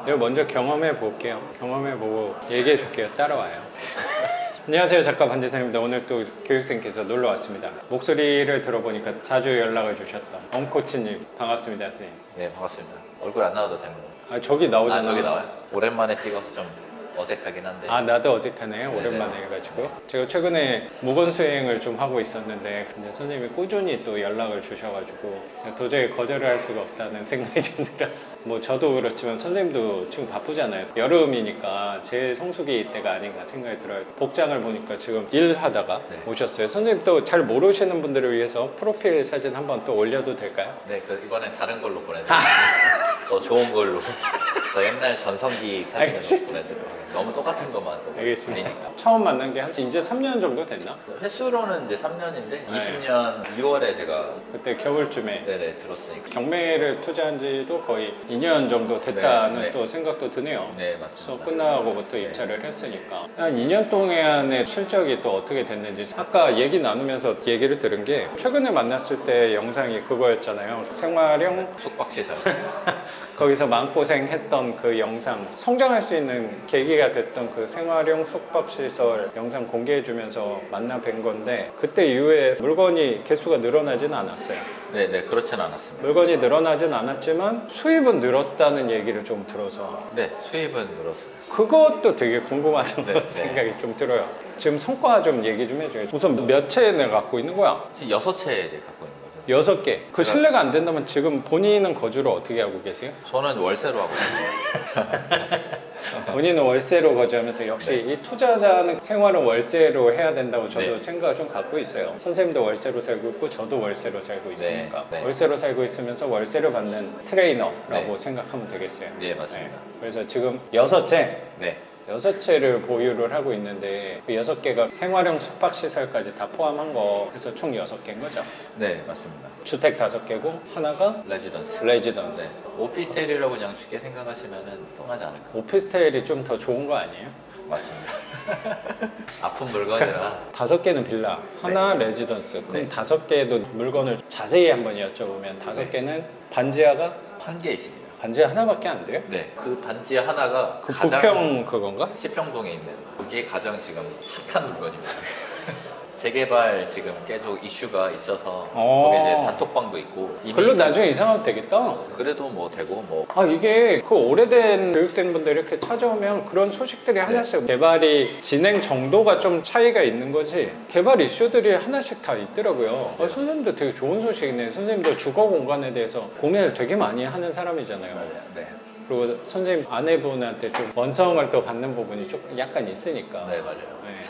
내가 먼저 경험해 볼게요. 경험해 보고 얘기해 줄게요. 따라와요. 안녕하세요, 작가 반지상입니다. 오늘 또 교육생께서 놀러 왔습니다. 목소리를 들어보니까 자주 연락을 주셨던 엄코치님 반갑습니다, 선생님. 네, 반갑습니다. 얼굴 안 나와도 됩니다. 아, 저기 나오잖아. 저기 나와요? 오랜만에 찍어서 좀 어색하긴 한데. 아, 나도 어색하네요. 네네. 오랜만에 해가지고. 제가 최근에 무건 수행을 좀 하고 있었는데 근데 선생님이 꾸준히 또 연락을 주셔가지고 도저히 거절을 할 수가 없다는 생각이 좀 들어서 뭐 저도 그렇지만 선생님도 지금 바쁘잖아요. 여름이니까 제일 성수기 때가 아닌가 생각이 들어요. 복장을 보니까 지금 일하다가 네. 오셨어요. 선생님 또 잘 모르시는 분들을 위해서 프로필 사진 한번 또 올려도 될까요? 네, 이번엔 다른 걸로 보내드릴게요. 더 좋은 걸로. 저 옛날 전성기 사진으로 알겠습니다. 보내드릴게요. 너무 똑같은 것만 또 알겠습니다. 보내니까. 처음 만난 게 한 이제 3년 정도 됐나? 횟수로는 이제 3년인데 20년 2월에 제가 그때 겨울쯤에 네네 들었으니까. 경매를 투자한 지도 거의 2년 정도 됐다는 네, 네. 또 생각도 드네요. 네, 수업 맞습니다. 끝나고부터 입찰을 했으니까 한 2년 동안의 실적이 또 어떻게 됐는지 아까 얘기 나누면서 얘기를 들은 게 최근에 만났을 때 영상이 그거였잖아요. 생활형 숙박시설. 거기서 마음고생했던 그 영상 성장할 수 있는 계기가 됐던 그 생활형 숙박시설 영상 공개해주면서 만나 뵌 건데 그때 이후에 물건이 개수가 늘어나진 않았어요. 네네, 그렇진 않았습니다. 물건이 늘어나진 않았지만 수입은 늘었다는 얘기를 좀 들어서 네, 수입은 늘었어요. 그것도 되게 궁금하다는 네, 네. 생각이 좀 들어요. 지금 성과 좀 얘기 좀 해줘요. 우선 몇 채를 갖고 있는 거야? 지금 6채 이제 갖고 있는 거죠. 6개. 그 실례가 안 된다면 지금 본인은 거주를 어떻게 하고 계세요? 저는 월세로 하고 있어요. 본인은 월세로 거주하면서 역시 네. 이 투자자는 생활은 월세로 해야 된다고 저도 네. 생각을 좀 갖고 있어요. 선생님도 월세로 살고 있고 저도 월세로 살고 있으니까 네. 월세로 살고 있으면서 월세를 받는 트레이너라고 네. 생각하면 되겠어요. 네, 맞습니다. 그래서 지금 6채 네. 6채를 보유를 하고 있는데 그 6개가 생활형 숙박시설까지 다 포함한 거 그래서 총 6개인 거죠. 네, 맞습니다. 주택 5개고 하나가 레지던스. 레지던스. 네. 오피스텔이라고 그냥 쉽게 생각하시면 통하지 않을까. 오피스텔이 좀 더 좋은 거 아니에요? 맞습니다. 아픈 물건이라. 5개는 빌라, 하나 레지던스. 그럼 네. 5개도 물건을 자세히 한번 여쭤보면 5개는 반지하가 한 개 있습니다. 반지하 하나밖에 안 돼요? 네. 그 반지 하나가 그 가장 부평 그건가? 시평동에 있는 그게 가장 지금 핫한 물건입니다. 재개발 지금 계속 이슈가 있어서 거기 이제 단톡방도 있고 이미 글로 나중에 이사가도 되겠다. 그래도 뭐 되고 뭐 아 이게 그 오래된 교육생분들 이렇게 찾아오면 그런 소식들이 하나씩 개발이 진행 정도가 좀 차이가 있는 거지 개발 이슈들이 하나씩 다 있더라고요. 선생님도 되게 좋은 소식이네. 선생님도 주거 공간에 대해서 고민을 되게 많이 하는 사람이잖아요. 맞아요. 네. 그리고 선생님 아내분한테 좀 원성을 또 받는 부분이 조금 약간 있으니까. 네, 맞아요. 네.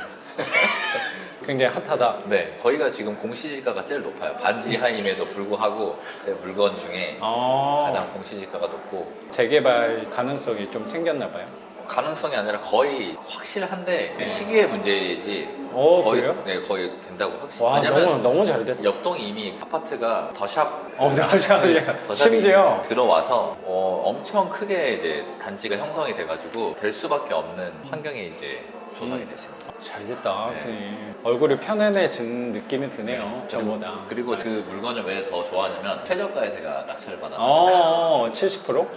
굉장히 핫하다. 네, 거기가 지금 공시지가가 제일 높아요. 반지하임에도 불구하고 제 물건 중에 가장 공시지가가 높고 재개발 가능성이 좀 생겼나 봐요. 가능성이 아니라 거의 확실한데 그 시기의 문제이지 거의 그래요? 네 거의 된다고 확실. 와 왜냐면 너무 잘 됐다. 옆동이 이미 아파트가 더샵 더샵이야. 더샵이 심지어 들어와서 엄청 크게 이제 단지가 형성이 돼가지고 될 수밖에 없는 환경이 이제 조성이 됐습니다. 잘 됐다, 네. 선생님. 얼굴이 편안해진 느낌이 드네요, 저보다. 그리고 그 물건을 왜 더 좋아하냐면 최저가에 제가 낙찰을 받았어요. 70%?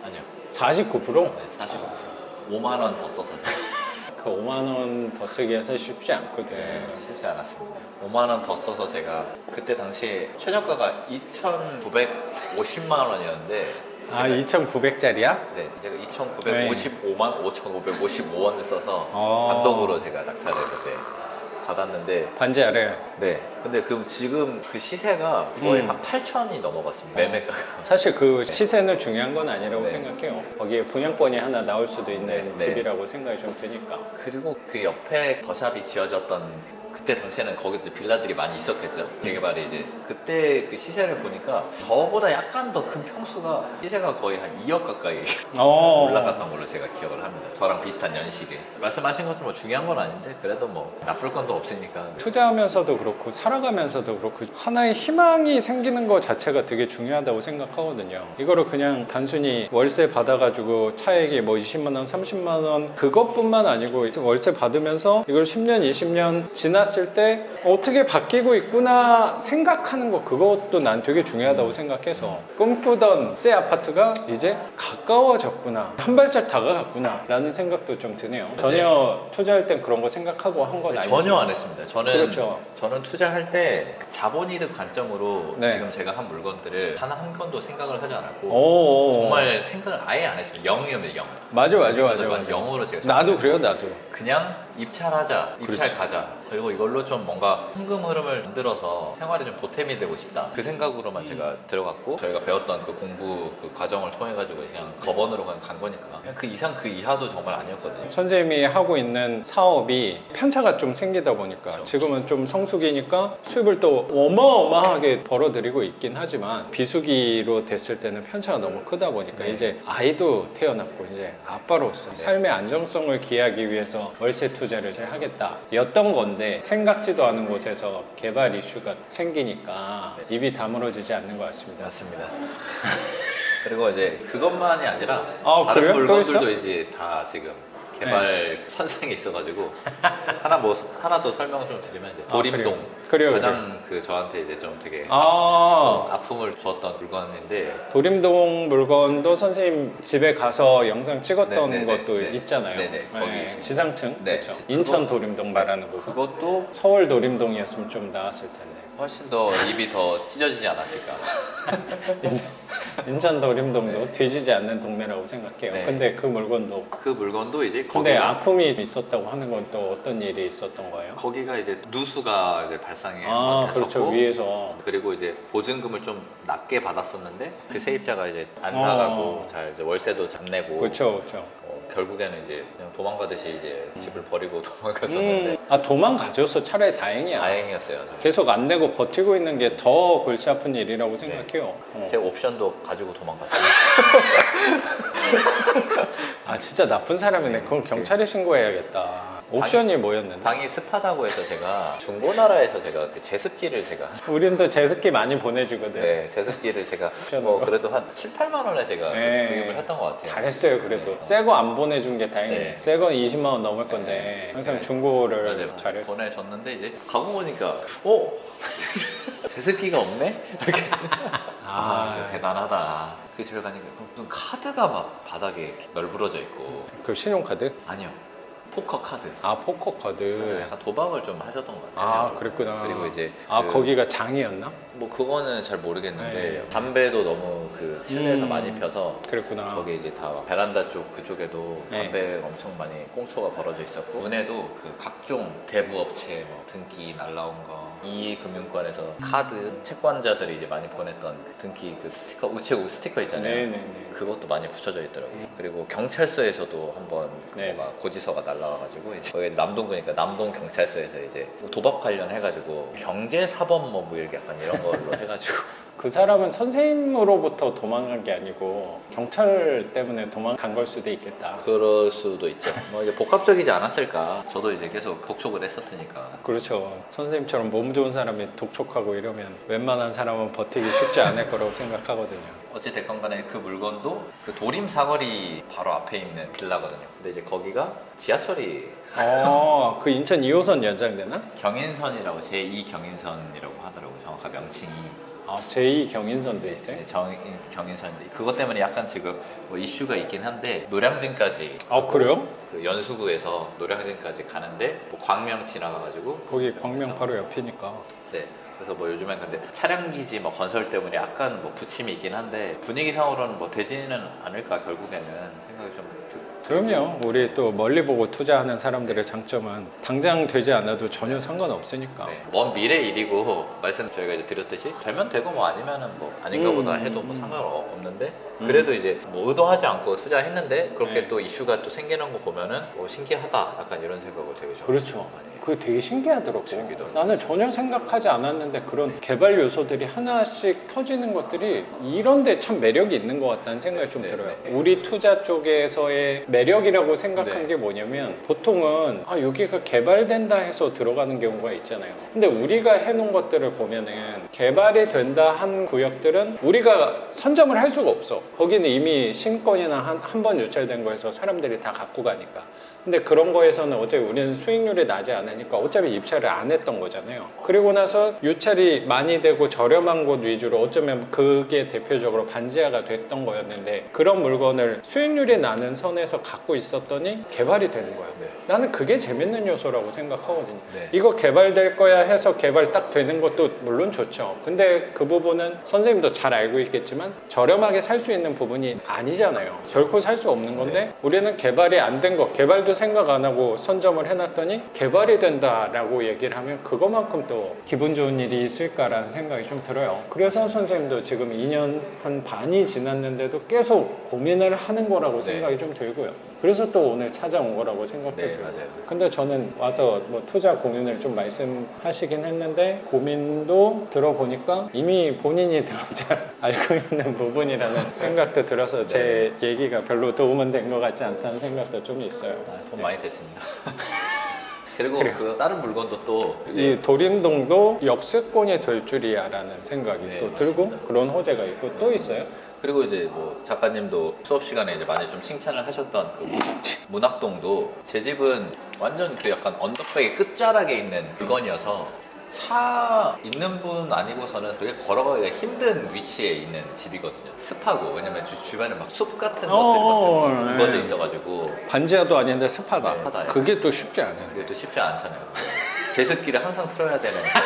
아니요, 49%? 네, 45. 5만 원 더 써서 그 5만 원 더 쓰기가 사실 쉽지 않거든. 네, 쉽지 않았습니다. 5만 원 더 써서 제가 그때 당시에 최저가가 2,950만 원이었는데 아, 2,900짜리야? 네, 제가 2,955만 5,555원을 써서 아. 단독으로 제가 낙찰을 그때 받았는데 반지 알아요. 네, 근데 지금 그 시세가 거의 음. 한 8천이 넘어갔습니다. 매매가가. 사실 그 시세는 중요한 건 아니라고 네. 생각해요. 거기에 분양권이 하나 나올 수도 있는 네. 집이라고 생각이 좀 드니까. 그리고 그 옆에 더샵이 지어졌던 그때 당시에는 거기도 빌라들이 많이 있었겠죠. 재개발이 이제 그때 그 시세를 보니까 저보다 약간 더 큰 평수가 시세가 거의 한 2억 가까이 올라갔던 걸로 제가 기억을 합니다. 저랑 비슷한 연식에. 말씀하신 것처럼 뭐 중요한 건 아닌데 그래도 뭐 나쁠 건도 없으니까. 투자하면서도 그렇고 살아가면서도 그렇고 하나의 희망이 생기는 것 자체가 되게 중요하다고 생각하거든요. 이거를 그냥 단순히 월세 받아가지고 차액이 뭐 20만 원, 30만 원 그것뿐만 아니고 월세 받으면서 이걸 10년, 20년 지나 앉았을 때 어떻게 바뀌고 있구나 생각하는 거, 그것도 난 되게 중요하다고 생각해서 꿈꾸던 새 아파트가 이제 가까워졌구나, 한 발짝 다가갔구나 라는 생각도 좀 드네요. 전혀 투자할 땐 그런 거 생각하고 한 건 아니죠? 전혀 안 했습니다. 그렇죠. 저는 투자할 때 자본이득 관점으로 네. 지금 제가 한 물건들을 단 한 건도 생각을 하지 않았고 오, 정말 생각을 아예 안 했어요. 0이면 0. 맞아. 영어로 제가 나도 그래요, 나도. 그냥 입찰하자, 입찰 그렇지. 가자. 그리고 이걸로 좀 뭔가 현금 흐름을 만들어서 생활에 좀 보탬이 되고 싶다. 그 생각으로만 제가 들어갔고 저희가 배웠던 그 공부 그 과정을 통해 가지고 그냥 법원으로 그냥 간 거니까 그냥 그 이상 그 이하도 정말 아니었거든요. 선생님이 하고 있는 사업이 편차가 좀 생기다 보니까 그렇죠. 지금은 좀 성수기니까 수입을 또 어마어마하게 벌어들이고 있긴 하지만 비수기로 됐을 때는 편차가 너무 크다 보니까 네. 이제 아이도 태어났고 이제 아빠로서 삶의 안정성을 기하기 위해서 월세 투자를 잘 하겠다 였던 건데 생각지도 않은 곳에서 개발 이슈가 생기니까 입이 다물어지지 않는 것 같습니다. 맞습니다. 그리고 이제 그것만이 아니라 아, 다른 그래요? 또 물건들도 있어? 이제 다 지금 개발 선생이 있어가지고 하나 더 설명 좀 드리면 이제 아, 도림동 그래요. 가장 그 저한테 이제 좀 되게 아, 아픔을 주었던 물건인데 도림동 물건도 선생님 집에 가서 영상 찍었던 네네네. 것도 네. 있잖아요. 네네. 거기 있습니다. 지상층. 네. 그렇죠. 인천 그거- 도림동 말하는 거고. 그것도 서울 도림동이었으면 좀 나았을 텐데. 훨씬 더 입이 더 찢어지지 않았을까. 인천 도림동도 뒤지지 않는 동네라고 생각해요. 네. 근데 그 물건도. 그 물건도 이제 근데 거기가, 아픔이 있었다고 하는 건 또 어떤 일이 있었던 거예요? 거기가 이제 누수가 이제 발상이 아, 한번 그렇죠. 됐었고 위에서. 그리고 이제 보증금을 좀 낮게 받았었는데 그 세입자가 이제 안 어. 나가고 잘 이제 월세도 잘 내고 그렇죠, 그렇죠. 결국에는 이제 그냥 도망가듯이 이제 집을 버리고 도망갔었는데 아, 도망가줘서 차라리 다행이야. 다행이었어요. 계속 안 내고 버티고 있는 게 더 골치 아픈 일이라고 생각해요. 제 옵션도 가지고 도망갔어요. 아, 진짜 나쁜 사람이네. 그럼 경찰에 신고해야겠다. 옵션이 뭐였는데? 방이 습하다고 해서 제가 중고나라에서 제가 그 제습기를 제가 우린 또 제습기 많이 보내주거든. 네, 제습기를 제가 옵션으로. 뭐 그래도 한 7, 8만 원에 제가 네. 구입을 했던 것 같아요. 잘했어요, 그래도. 네. 새 거 안 보내준 게 다행이네. 네. 새 건 20만 원 넘을 건데 네. 항상 네. 중고를 맞아요. 잘했어. 보내줬는데 이제 가고 보니까 제습기가 없네? 이렇게 아, 대단하다. 그 집에 가니까 무슨 카드가 막 바닥에 널브러져 있고 그 신용카드? 아니요 포커 카드. 아, 포커 카드. 약간 도박을 좀 하셨던 것 같아요. 아, 그랬구나. 그리고 이제 아, 그- 거기가 장이었나? 뭐 그거는 잘 모르겠는데 네. 담배도 너무 그 실내에서 많이 펴서 그랬구나. 거기 이제 다 베란다 쪽 그쪽에도 네. 담배 엄청 많이 꽁초가 벌어져 있었고 문에도 그 각종 대부 업체 뭐 등기 날라온 거 이금융권에서 카드 채권자들이 이제 많이 보냈던 그 등기 그 스티커 우체국 스티커 있잖아요. 네네네. 그것도 많이 붙여져 있더라고요. 그리고 경찰서에서도 한번 네. 뭐가 고지서가 날라와가지고 이제 거기 남동구니까 남동 경찰서에서 이제 도박 관련해가지고 경제사범 뭐 이렇게 약간 이런 걸로 해가지고 그 사람은 선생님으로부터 도망간 게 아니고 경찰 때문에 도망간 걸 수도 있겠다. 그럴 수도 있죠. 뭐 이제 복합적이지 않았을까. 저도 이제 계속 독촉을 했었으니까. 그렇죠. 선생님처럼 몸 좋은 사람이 독촉하고 이러면 웬만한 사람은 버티기 쉽지 않을 거라고 생각하거든요. 어찌됐건 간에 그 물건도 그 도림 사거리 바로 앞에 있는 빌라거든요. 근데 이제 거기가 지하철이 그 인천 2호선 연장되나? 경인선이라고 제2 경인선이라고 하더라고요. 정확한 명칭이. 아, 제2 경인선도 있어요? 네, 경인선인데 그것 때문에 약간 지금 뭐 이슈가 있긴 한데 노량진까지 아, 그래요? 그 연수구에서 노량진까지 가는데 뭐 광명 지나가가지고 거기 광명 바로 옆이니까. 네. 그래서 뭐 요즘엔 근데 차량기지 뭐 건설 때문에 약간 뭐 부침이 있긴 한데 분위기상으로는 뭐 되지는 않을까 결국에는 생각이 좀 그럼요. 우리 또 멀리 보고 투자하는 사람들의 장점은 당장 되지 않아도 전혀 상관없으니까. 네, 먼 미래 일이고 말씀 저희가 이제 드렸듯이 되면 되고 뭐 아니면은 뭐 아닌가 보다 해도 뭐 상관없는데 그래도 이제 뭐 의도하지 않고 투자했는데 그렇게 네. 또 이슈가 또 생기는 거 보면은 뭐 신기하다 약간 이런 생각을 되게 좀 그렇죠. 많이 해요. 그게 되게 신기하더라고. 신기하더라고요. 나는 전혀 생각하지 않았는데 그런 개발 요소들이 하나씩 터지는 것들이 이런데 참 매력이 있는 것 같다는 생각이 좀 네, 들어요. 네. 우리 투자 쪽에서의 매력이라고 생각한 네. 게 뭐냐면 보통은 여기가 개발된다 해서 들어가는 경우가 있잖아요. 근데 우리가 해놓은 것들을 보면은 개발이 된다 한 구역들은 우리가 선점을 할 수가 없어. 거기는 이미 신권이나 한 번 유찰된 거에서 사람들이 다 갖고 가니까. 근데 그런 거에서는 어차피 우리는 수익률이 나지 않으니까 어차피 입찰을 안 했던 거잖아요. 그리고 나서 유찰이 많이 되고 저렴한 곳 위주로 어쩌면 그게 대표적으로 반지하가 됐던 거였는데 그런 물건을 수익률이 나는 선에서 갖고 있었더니 개발이 되는 거야. 네. 나는 그게 재밌는 요소라고 생각하거든요. 네. 이거 개발될 거야 해서 개발 딱 되는 것도 물론 좋죠. 근데 그 부분은 선생님도 잘 알고 있겠지만 저렴하게 살 수 있는 부분이 아니잖아요. 결코 살 수 없는 건데 우리는 개발이 안 된 거, 개발도 생각 안 하고 선점을 해놨더니 개발이 된다라고 얘기를 하면 그것만큼 또 기분 좋은 일이 있을까라는 생각이 좀 들어요. 그래서 선생님도 지금 2년 한 반이 지났는데도 계속 고민을 하는 거라고 생각이 좀 들고요. 그래서 또 오늘 찾아온 거라고 생각도 네, 들고. 맞아요. 근데 저는 와서 뭐 투자 고민을 좀 말씀하시긴 했는데 고민도 들어보니까 이미 본인이 잘 알고 있는 부분이라는 생각도 들어서 제 얘기가 별로 도움은 된 것 같지 않다는 생각도 좀 있어요. 돈 많이 됐습니다. 그리고 그래요. 그 다른 물건도 또 이 도림동도 역세권이 될 줄이야라는 생각이 네, 또 들고 맞습니다. 그런 호재가 있고 또 있어요. 그리고 이제 뭐 작가님도 수업 시간에 이제 많이 좀 칭찬을 하셨던 그 문학동도 제 집은 완전 그 약간 언덕배기 끝자락에 있는 물건이어서 차 있는 분 아니고서는 되게 걸어가기가 힘든 위치에 있는 집이거든요. 습하고 왜냐면 주변에 막 숲 같은 것들이 막 묻어져 네. 있어가지고 반지하도 아닌데 습하다. 네, 습하다. 그게 또 쉽지 않아요. 그것도 쉽지 않잖아요. 제습기를 항상 틀어야 되는 그런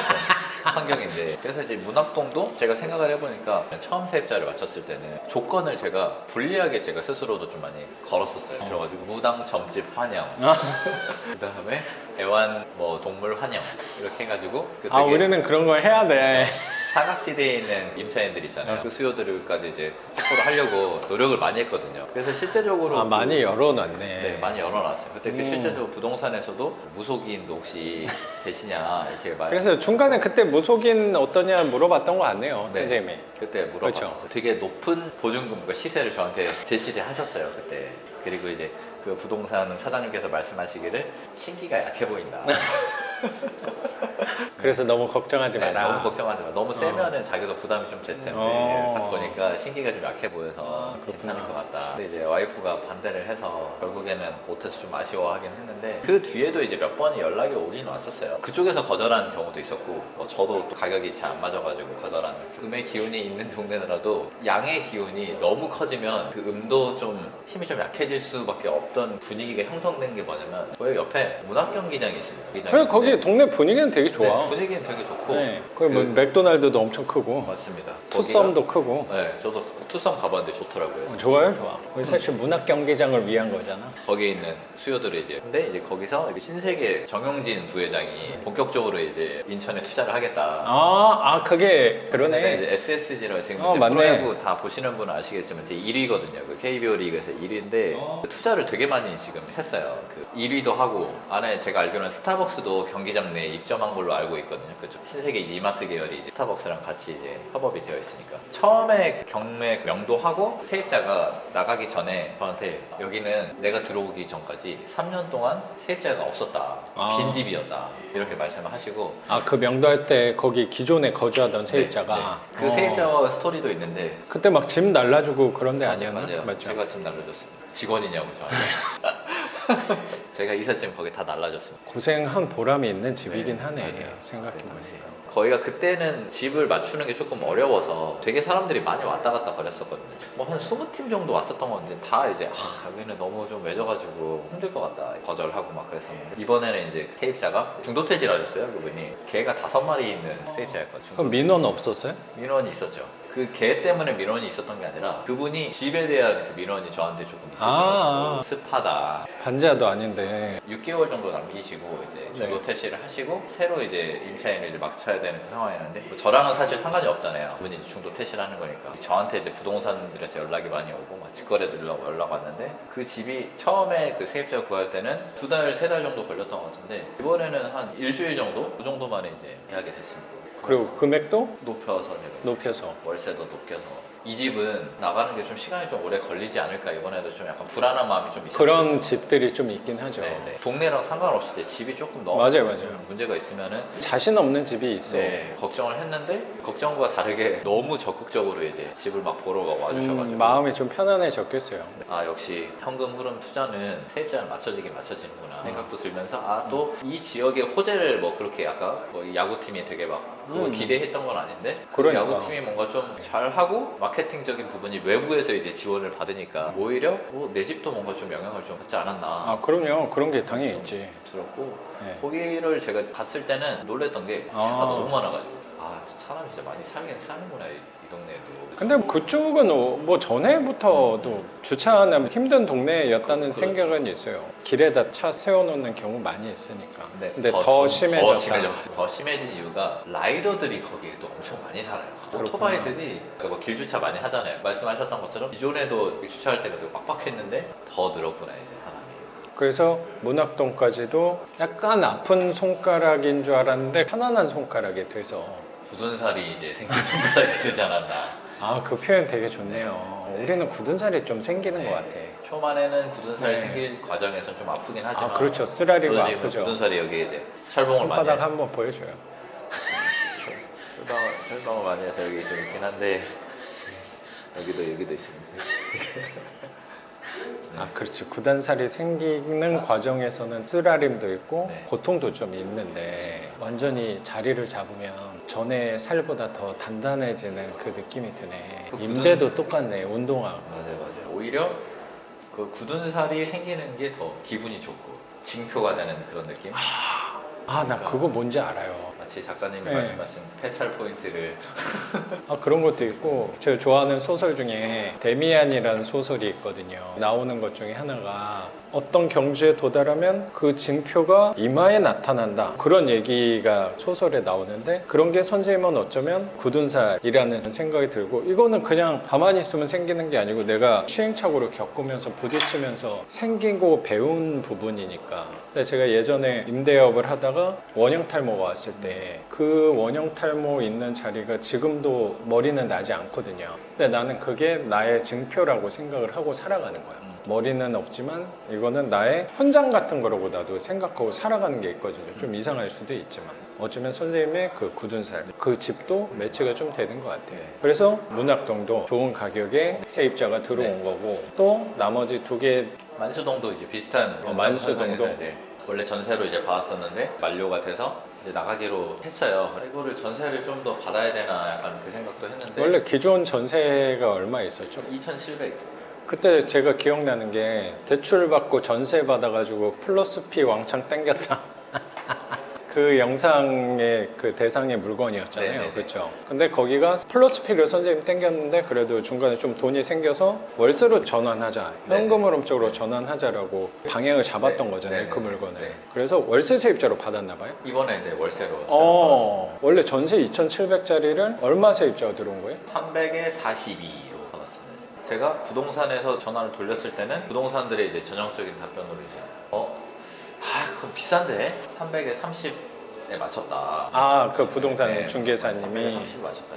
환경인데 그래서 이제 문학동도 제가 생각을 해보니까 처음 세입자를 맞췄을 때는 조건을 제가 불리하게 제가 스스로도 좀 많이 걸었었어요. 그래가지고 무당 점집 환영 그 다음에 애완 뭐 동물 환영 이렇게 해가지고 그 아 되게 우리는 그런 걸 해야 돼. 사각지대에 있는 임차인들 있잖아요. 그 수요들까지 이제 확보를 하려고 노력을 많이 했거든요. 그래서 실제적으로 아 많이 열어놨네. 네, 많이 열어놨어요. 그때 그 실제적으로 부동산에서도 무속인도 혹시 되시냐 이렇게 말. 그래서 중간에 그때 무속인 어떠냐 물어봤던 거 같네요, 네. 선생님이. 그때 물어봤었어요. 그렇죠. 되게 높은 보증금과 시세를 저한테 제시를 하셨어요 그때. 그리고 이제 그 부동산 사장님께서 말씀하시기를 신기가 약해 보인다. 그래서 너무 걱정하지 네, 마라. 너무 걱정하지 마. 너무 세면은 자기도 부담이 좀 됐을 텐데 딱 보니까 신기가 좀 약해 보여서 괜찮을 것 같다. 근데 이제 와이프가 반대를 해서 결국에는 못해서 좀 아쉬워하긴 했는데 그 뒤에도 이제 몇 번이 연락이 오긴 왔었어요. 그쪽에서 거절한 경우도 있었고 뭐 저도 또 가격이 잘 안 맞아가지고 거절한. 금의 기운이 있는 동네라도 양의 기운이 너무 커지면 그 음도 좀 힘이 좀 약해질 수밖에 없던 분위기가 형성된 게 뭐냐면 저희 옆에 문학 경기장이 있습니다. 그래 거기 동네 분위기는 되게 좋아. 네, 분위기는 되게 좋고 네, 거기 뭐 맥도날드도 엄청 크고 맞습니다. 투썸도 크고. 네, 저도 투썸 가봤는데 좋더라고요. 좋아요, 좋아. 거기 사실 문학 경기장을 위한 거잖아. 거기에 있는 수요들을 이제 근데 이제 거기서 신세계 정영진 부회장이 본격적으로 이제 인천에 투자를 하겠다. 그게 그러네. 이제 SSG라고 지금 이제 맞네. 프로야구 다 보시는 분은 아시겠지만 이제 1위거든요. 그 KBO 리그에서 1위인데 투자를 되게 많이 지금 했어요. 그 1위도 하고 안에 제가 알기로는 스타벅스도 경기장 내에 입점한 걸로 알고 있거든요. 그쪽 신세계 이마트 계열이 이제 스타벅스랑 같이 이제 협업이 되어 있으니까 처음에 그 경매 명도하고 세입자가 나가기 전에 저한테 여기는 내가 들어오기 전까지 3년 동안 세입자가 없었다. 빈 집이었다. 이렇게 말씀을 하시고 그 명도할 때 거기 기존에 거주하던 세입자가 네. 그 세입자 스토리도 있는데 그때 막 집 날라주고 그런 데 맞아요, 아니었나? 맞아요. 맞죠? 제가 집 날라줬습니다. 직원이냐고 저한테. 제가 이삿짐 거기 다 날라줬습니다. 고생한 보람이 있는 집이긴 네, 하네. 맞아요. 생각해보니까. 거기가 그때는 집을 맞추는 게 조금 어려워서 되게 사람들이 많이 왔다 갔다 거렸었거든요. 뭐 한 20팀 정도 왔었던 건데 다 이제 여기는 너무 좀 외져가지고 힘들 것 같다 거절하고 막 그랬었는데 이번에는 이제 세입자가 중도퇴실 하셨어요. 그분이 개가 5마리 있는 세입자였거든요. 그럼 민원 없었어요? 민원이 있었죠. 그 개 때문에 민원이 있었던 게 아니라 그분이 집에 대한 그 민원이 저한테 조금 있으셔가지고 습하다. 반지하도 아닌데. 6개월 정도 남기시고 이제 중도 퇴실을 하시고 새로 이제 임차인을 이제 맡쳐야 되는 그 상황이었는데 뭐 저랑은 사실 상관이 없잖아요. 그분이 이제 중도 퇴실하는 거니까 저한테 이제 부동산들에서 연락이 많이 오고 막 직거래들 연락 왔는데 그 집이 처음에 그 세입자 구할 때는 2달, 3달 정도 걸렸던 것 같은데 이번에는 한 일주일 정도 그 정도 만에 이제 계약이 됐습니다. 그리고 금액도 높여서 제가 높여서. 월세도 높여서 이 집은 나가는 게 좀 시간이 좀 오래 걸리지 않을까 이번에도 좀 약간 불안한 마음이 좀 있어요. 그런 집들이 좀 있긴 하죠. 네. 동네랑 상관없이 이제 집이 조금 너무 맞아요. 문제가 있으면은 자신 없는 집이 있어. 네, 걱정을 했는데 걱정과 다르게 너무 적극적으로 이제 집을 막 보러 와주셔가지고 마음이 좀 편안해졌겠어요. 아 역시 현금 흐름 투자는 세입자는 맞춰지는구나 생각도 들면서 아 또 이 지역의 호재를 뭐 그렇게 아까 뭐 야구팀이 되게 막 그걸 기대했던 건 아닌데 그 그러니까. 야구팀이 뭔가 좀 잘하고 마케팅적인 부분이 외부에서 이제 지원을 받으니까 오히려 내 집도 뭔가 좀 영향을 좀 받지 않았나 아 그럼요. 그런 게 당연히 있지. 들었고 네. 거기를 제가 갔을 때는 놀랬던 게 차가 아. 너무 많아가지고 아 사람이 진짜 많이 살긴 사는구나 이 동네에도. 근데 그쪽은 뭐 전에부터도 주차하는 힘든 동네였다는 생각은 있어요. 길에다 차 세워놓는 경우 많이 있으니까. 근데 더 심해졌다. 더 심해진 이유가 라이더들이 거기에 또 엄청 많이 살아요. 오토바이들이 뭐 길주차 많이 하잖아요. 말씀하셨던 것처럼 기존에도 주차할 때가 되게 빡빡했는데 더 늘었구나 이제 사람이. 그래서 문학동까지도 약간 아픈 손가락인 줄 알았는데 편안한 손가락이 돼서 굳은 살이 이제 생긴 손가락이 되지 않았나. 아 그 표현 되게 좋네요. 네. 우리는 굳은 살이 좀 생기는 네. 것 같아. 초반에는 굳은 살이 네. 생길 과정에서 좀 아프긴 하지만 아 그렇죠. 쓰라리고 저도 지금 아프죠. 굳은 살이 여기 이제 철봉을 많이 손바닥 해서 한번 보여줘요. 철봉을 많이 해서 여기 좀 있긴 한데 여기도 있습니다. 아 그렇지. 굳은살이 생기는 과정에서는 쓰라림도 있고 네. 고통도 좀 있는데 완전히 자리를 잡으면 전에 살보다 더 단단해지는 그 느낌이 드네. 그 굳은- 임대도 똑같네. 운동하고. 맞아요. 오히려 그 굳은 살이 생기는 게 더 기분이 좋고 징표가 되는 그런 느낌. 아 나 그거 뭔지 알아요. 마치 작가님이 네. 말씀하신 폐찰 포인트를 아 그런 것도 있고 제가 좋아하는 소설 중에 데미안이라는 소설이 있거든요. 나오는 것 중에 하나가 어떤 경지에 도달하면 그 징표가 이마에 나타난다. 그런 얘기가 소설에 나오는데 그런 게 선생님은 어쩌면 굳은 살이라는 생각이 들고 이거는 그냥 가만히 있으면 생기는 게 아니고 내가 시행착오를 겪으면서 부딪히면서 생기고 배운 부분이니까. 근데 제가 예전에 임대업을 하다가 원형 탈모가 왔을 때 그 원형 탈모 있는 자리가 지금도 머리는 나지 않거든요. 근데 나는 그게 나의 징표라고 생각을 하고 살아가는 거야. 머리는 없지만 이거는 나의 훈장 같은 거라고 나도 생각하고 살아가는 게 있거든요. 좀 이상할 수도 있지만 어쩌면 선생님의 그 굳은 살, 그 집도 매치가 좀 되는 것 같아요. 그래서 문학동도 좋은 가격에 세입자가 들어온 네. 거고 또 나머지 두 개 만수동도 이제 비슷한 만수동도. 현상에서 이제 원래 전세로 이제 받았었는데 만료가 돼서 이제 나가기로 했어요. 이거를 전세를 좀 더 받아야 되나 약간 그 생각도 했는데 원래 기존 전세가 얼마 있었죠? 2,700. 그때 제가 기억나는 게 대출 받고 전세 받아가지고 플러스 피 왕창 땡겼다. 그 영상의 그 대상의 물건이었잖아요. 네네네. 그렇죠. 근데 거기가 플러스 피를 선생님 땡겼는데 그래도 중간에 좀 돈이 생겨서 월세로 전환하자, 네네. 현금흐름 쪽으로 전환하자라고 방향을 잡았던 네. 거잖아요. 네네. 그 물건을. 네. 그래서 월세 세입자로 받았나 봐요. 이번에 이제 월세로 원래 전세 2,700짜리를 얼마 세입자가 들어온 거예요? 300에 42로 받았습니다. 제가 부동산에서 전화를 돌렸을 때는 부동산들의 이제 전형적인 답변으로 이제 그럼 비싼데 300에 30에 맞췄다. 아, 그 부동산 네, 중개사님이 30 맞췄다.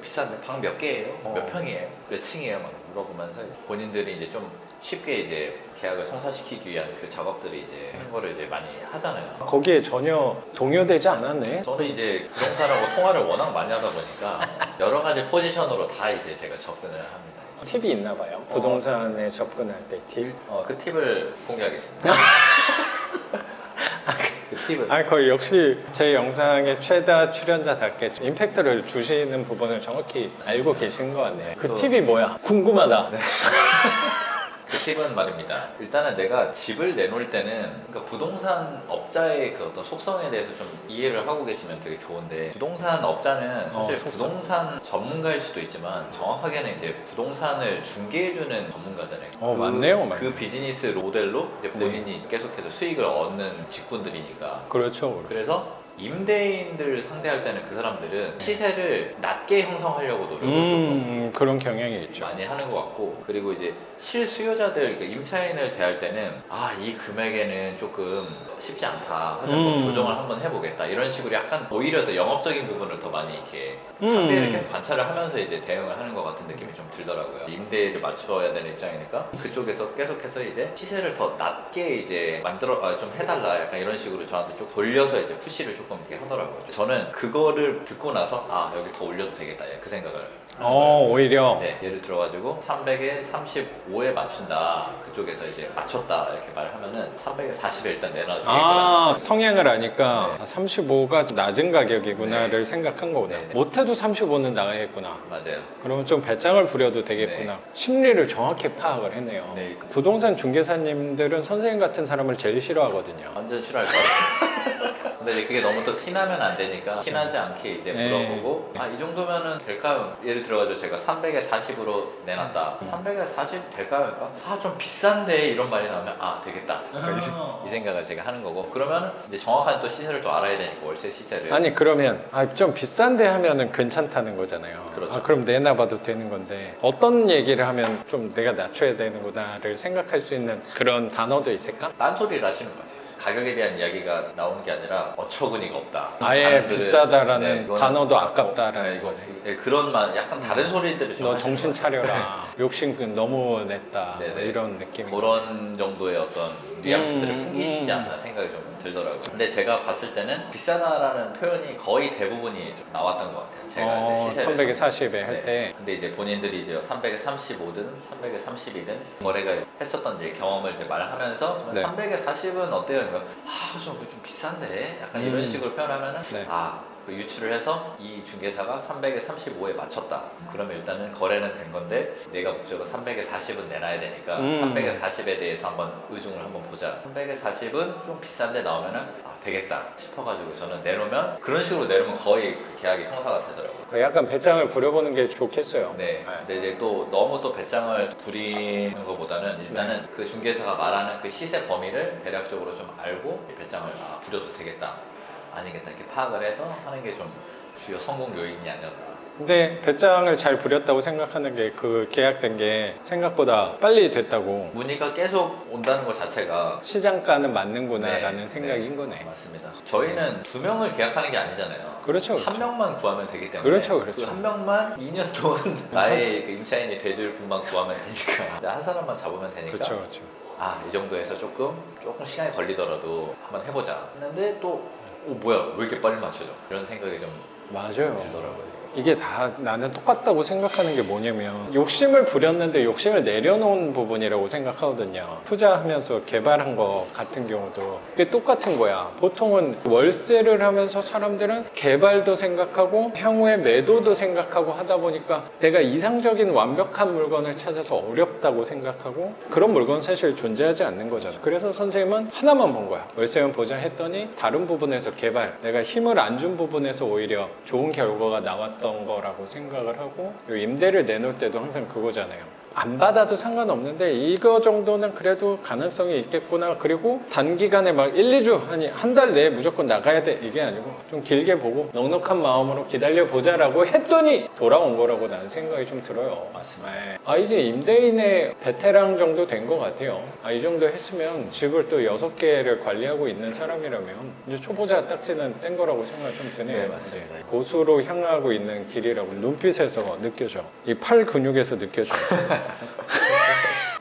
비싼데 방 몇 개예요? 몇 평이에요? 몇 층이에요? 막 물어보면서 본인들이 이제 좀 쉽게 이제 계약을 성사시키기 위한 그 작업들이 이제 행보를 이제 많이 하잖아요. 거기에 전혀 동요되지 않았네. 저는 이제 부동산하고 통화를 워낙 많이 하다 보니까 여러 가지 포지션으로 다 이제 제가 접근을 합니다. 팁이 있나 봐요. 부동산에 접근할 때 팁. 그 팁을 공개하겠습니다. 그 팁은 아, 거의 역시 제 영상의 최다 출연자답게 임팩트를 주시는 부분을 정확히 알고 계신 것 같네요. 그 또- 팁이 뭐야? 궁금하다. 그 팁은 말입니다. 일단은 내가 집을 내놓을 때는 그러니까 부동산 업자의 그 어떤 속성에 대해서 좀 이해를 하고 계시면 되게 좋은데 부동산 업자는 사실 속성. 부동산 전문가일 수도 있지만 정확하게는 이제 부동산을 중개해주는 전문가잖아요. 맞네요. 그 비즈니스 모델로 이제 본인이 계속해서 수익을 얻는 직군들이니까 그렇죠. 그래서 임대인들 상대할 때는 그 사람들은 시세를 낮게 형성하려고 노력을 조금 그런 경향이 있죠. 많이 하는 것 같고, 그리고 이제 실수요자들, 그러니까 임차인을 대할 때는 이 금액에는 조금 쉽지 않다, 하여튼 뭐 조정을 한번 해보겠다, 이런 식으로 약간 오히려 더 영업적인 부분을 더 많이 이렇게 상대를 이렇게 관찰을 하면서 이제 대응을 하는 것 같은 느낌이 좀 들더라고요. 임대를 맞춰야 되는 입장이니까 그쪽에서 계속해서 이제 시세를 더 낮게 이제 좀 해달라, 약간 이런 식으로 저한테 좀 돌려서 이제 푸시를 조금 이렇게 하더라고요. 저는 그거를 듣고 나서 여기 더 올려도 되겠다, 그 생각을 오히려. 네, 예를 들어가지고 300에 35에 맞춘다, 그쪽에서 이제 맞췄다 이렇게 말을 하면은 300에 40에 일단 내놔도 되겠구나. 성향을 아니까 네. 35가 낮은 가격이구나를 생각한 거구나. 네, 네. 못해도 35는 나가겠구나. 맞아요. 그러면 좀 배짱을 부려도 되겠구나. 심리를 정확히 파악을 했네요. 네. 부동산 중개사님들은 선생님 같은 사람을 제일 싫어하거든요. 완전 싫어할 것 같아요. 근데 이제 그게 너무 또 티나면 안 되니까 티나지 않게 이제 네. 물어보고 이 정도면은 될까요? 예를 들어가지고 제가 300에 40으로 내놨다. 300에 40 될까요? 그러니까 좀 비싼데, 이런 말이 나오면 되겠다. 이 생각을 제가 하는 거고, 그러면 이제 정확한 또 시세를 또 알아야 되니까, 월세 시세를. 아니 그러면 좀 비싼데 하면은 괜찮다는 거잖아요. 그렇죠. 그럼 내놔봐도 되는 건데 어떤 얘기를 하면 좀 내가 낮춰야 되는구나를 생각할 수 있는 그런 단어도 있을까? 딴소리를 하시는 것 같아요. 가격에 대한 이야기가 나오는 게 아니라 어처구니가 없다. 아예 다른들은- 비싸다라는 이거는 단어도 뭐, 아깝다라는 이거, 거네. 그런 말, 약간 다른 소리들을 좀 너 하시는 정신 것 같아요. 차려라. 욕심 너무 냈다. 네네. 뭐 이런 느낌. 그런 정도의 어떤 뉘앙스들을 풍기시지 않나 생각이 좀 들더라고요. 근데 제가 봤을 때는 비싸다라는 표현이 거의 대부분이 좀 나왔던 것 같아요. 제가 이제 시세를 300에 40에 할 때. 근데 이제 본인들이 이제 300에 35든 300에 30이든 거래가 했었던 이제 경험을 이제 말하면서 네. 300에 40은 어때요? 그러니까 좀 비싼데? 약간 이런 식으로 표현하면은 네. 그 유추를 해서 이 중개사가 300에 35에 맞췄다. 그러면 일단은 거래는 된 건데 내가 목적은 300에 40은 내놔야 되니까 300에 40에 대해서 한번 의중을 한번 보자. 300에 40은 좀 비싼데 나오면은 되겠다 싶어가지고 저는 내놓으면, 그런 식으로 내놓으면 거의 그 계약이 성사가 되더라고요. 약간 배짱을 부려보는 게 좋겠어요. 네. 근데 이제 또 너무 또 배짱을 부리는 것보다는 일단은 그 중개사가 말하는 그 시세 범위를 대략적으로 좀 알고 배짱을 부려도 되겠다, 아니겠다, 이렇게 파악을 해서 하는 게 좀 주요 성공 요인이 아니었나. 근데 배짱을 잘 부렸다고 생각하는 게 그 계약된 게 생각보다 빨리 됐다고. 문의가 계속 온다는 것 자체가 시장가는 맞는구나라는 네, 생각인 거네. 맞습니다. 저희는 2명을 계약하는 게 아니잖아요. 그렇죠. 한 명만 구하면 되기 때문에 그렇죠, 그렇죠. 그 한 명만 2년 동안 나의 그 임차인이 돼줄 분만 구하면 되니까, 한 사람만 잡으면 되니까 그렇죠, 그렇죠. 이 정도에서 조금 시간이 걸리더라도 한번 해보자 했는데 또 뭐야, 왜 이렇게 빨리 맞춰져? 이런 생각이 좀 맞아요. 들더라고요. 이게 다 나는 똑같다고 생각하는 게 뭐냐면 욕심을 부렸는데 욕심을 내려놓은 부분이라고 생각하거든요. 투자하면서 개발한 거 같은 경우도 그게 똑같은 거야. 보통은 월세를 하면서 사람들은 개발도 생각하고 향후에 매도도 생각하고 하다 보니까 내가 이상적인 완벽한 물건을 찾아서 어렵다고 생각하고, 그런 물건 사실 존재하지 않는 거잖아. 그래서 선생님은 하나만 본 거야. 월세만 보자 했더니 다른 부분에서 개발, 내가 힘을 안 준 부분에서 오히려 좋은 결과가 나왔던 거라고 생각을 하고, 임대를 내놓을 때도 항상 그거잖아요. 안 받아도 상관없는데 이거 정도는 그래도 가능성이 있겠구나. 그리고 단기간에 막 1, 2주 아니 한 달 내에 무조건 나가야 돼, 이게 아니고 좀 길게 보고 넉넉한 마음으로 기다려보자라고 했더니 돌아온 거라고 나는 생각이 좀 들어요. 맞습니다. 이제 임대인의 베테랑 정도 된 것 같아요. 이 정도 했으면 집을 또 6개를 관리하고 있는 사람이라면 이제 초보자 딱지는 뗀 거라고 생각이 좀 드네요. 네, 맞습니다. 고수로 향하고 있는 길이라고 눈빛에서 느껴져. 이 팔 근육에서 느껴져.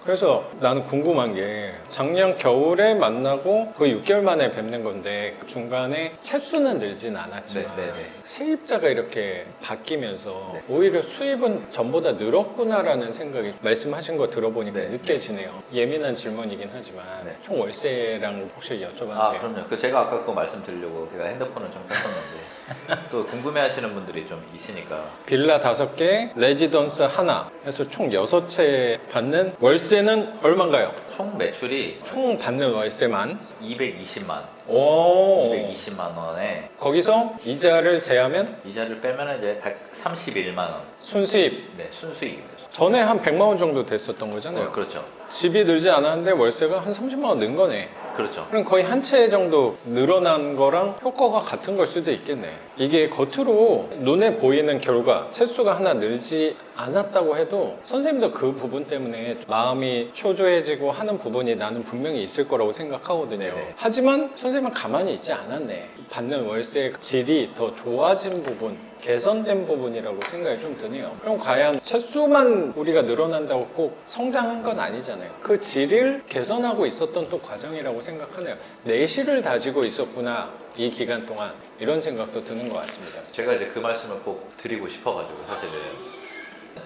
그래서 나는 궁금한 게 작년 겨울에 만나고 거의 6개월 만에 뵙는 건데 중간에 채수는 늘진 않았지만 네. 세입자가 이렇게 바뀌면서 네. 오히려 수입은 전보다 늘었구나라는 생각이 말씀하신 거 들어보니까 네. 느껴지네요. 예민한 질문이긴 하지만 네. 총 월세랑 혹시 여쭤봐도 돼요? 그럼요. 제가 아까 그거 말씀드리려고 제가 핸드폰을 좀 켰었는데 또 궁금해하시는 분들이 좀 있으니까. 빌라 5개, 레지던스 하나 해서 총 6채 받는 월세는 얼마인가요? 총 매출이 총 받는 월세만 220만 오 220만 원에 거기서 이자를 제하면 이자를 빼면 이제 131만 원. 순수입 네, 순수익입니다. 전에 한 100만 원 정도 됐었던 거잖아요. 그렇죠. 집이 늘지 않았는데 월세가 한 30만 원 는 거네. 그렇죠. 그럼 거의 한 채 정도 늘어난 거랑 효과가 같은 걸 수도 있겠네. 이게 겉으로 눈에 보이는 결과, 채수가 하나 늘지 않았다고 해도 선생님도 그 부분 때문에 마음이 초조해지고 하는 부분이 나는 분명히 있을 거라고 생각하거든요. 네네. 하지만 선생님은 가만히 있지 않았네. 받는 월세 질이 더 좋아진 부분, 개선된 부분이라고 생각이 좀 드네요. 그럼 과연 채수만 우리가 늘어난다고 꼭 성장한 건 아니잖아요. 그 질을 개선하고 있었던 또 과정이라고 생각하네요. 내실을 다지고 있었구나, 이 기간 동안. 이런 생각도 드는 것 같습니다. 제가 이제 그 말씀을 꼭 드리고 싶어가지고 사실은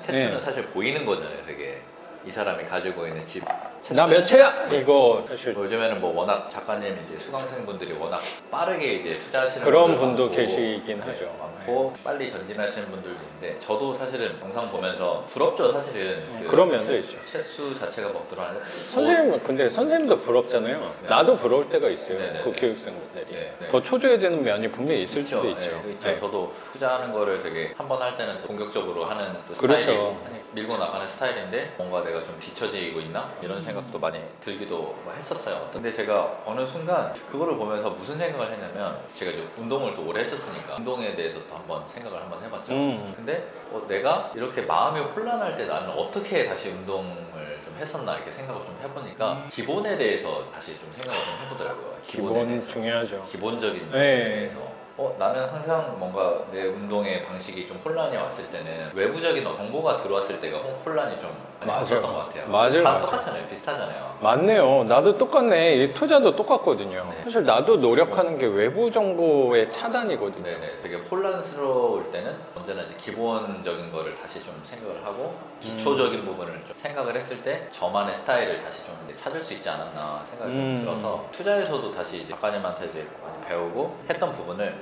채수는 네. 사실 보이는 거잖아요. 되게 이 사람이 가지고 있는 집 나 몇 채야? 이거 사실 요즘에는 뭐 워낙 작가님 이제 수강생분들이 워낙 빠르게 이제 투자하시는 그런 분들 분도 많고, 계시긴 네, 하죠. 많고 빨리 전진하시는 분들도 있는데 저도 사실은 영상 보면서 부럽죠. 사실은 그런 면도 있죠. 채수 자체가 막 들어가는데 선생님은 근데 선생님도 부럽잖아요. 네. 나도 부러울 때가 있어요. 네, 네, 그 네. 교육생분들이 네, 네. 더 초조해지는 면이 분명히 있을 있죠. 수도 있죠. 네, 있죠. 네. 저도 투자하는 거를 되게 한 번 할 때는 공격적으로 하는 또 그렇죠. 스타일이고 밀고 나가는 스타일인데 뭔가 내가 좀 뒤처지고 있나 이런 생각도 많이 들기도 했었어요. 근데 제가 어느 순간 그거를 보면서 무슨 생각을 했냐면 제가 이제 운동을 또 오래 했었으니까 운동에 대해서 또 한번 생각을 한번 해봤죠. 근데 내가 이렇게 마음이 혼란할 때 나는 어떻게 다시 운동을 좀 했었나 이렇게 생각을 좀 해보니까 기본에 대해서 다시 좀 생각을 좀 해보더라고요. 기본에 기본 대해서. 중요하죠. 기본적인 네. 부분에 대해서 나는 항상 뭔가 내 운동의 방식이 좀 혼란이 왔을 때는 외부적인 정보가 들어왔을 때가 혼란이 좀 많이 맞아요. 왔었던 것 같아요. 맞아요, 다 맞아요. 똑같잖아요. 비슷하잖아요. 맞네요. 나도 똑같네. 이 투자도 똑같거든요. 네. 사실 나도 노력하는 게 외부 정보의 차단이거든요. 네네. 되게 혼란스러울 때는 언제나 이제 기본적인 거를 다시 좀 생각을 하고 기초적인 부분을 좀 생각을 했을 때 저만의 스타일을 다시 좀 이제 찾을 수 있지 않았나 생각이 좀 들어서 투자에서도 다시 이제 작가님한테 이제 많이 배우고 했던 부분을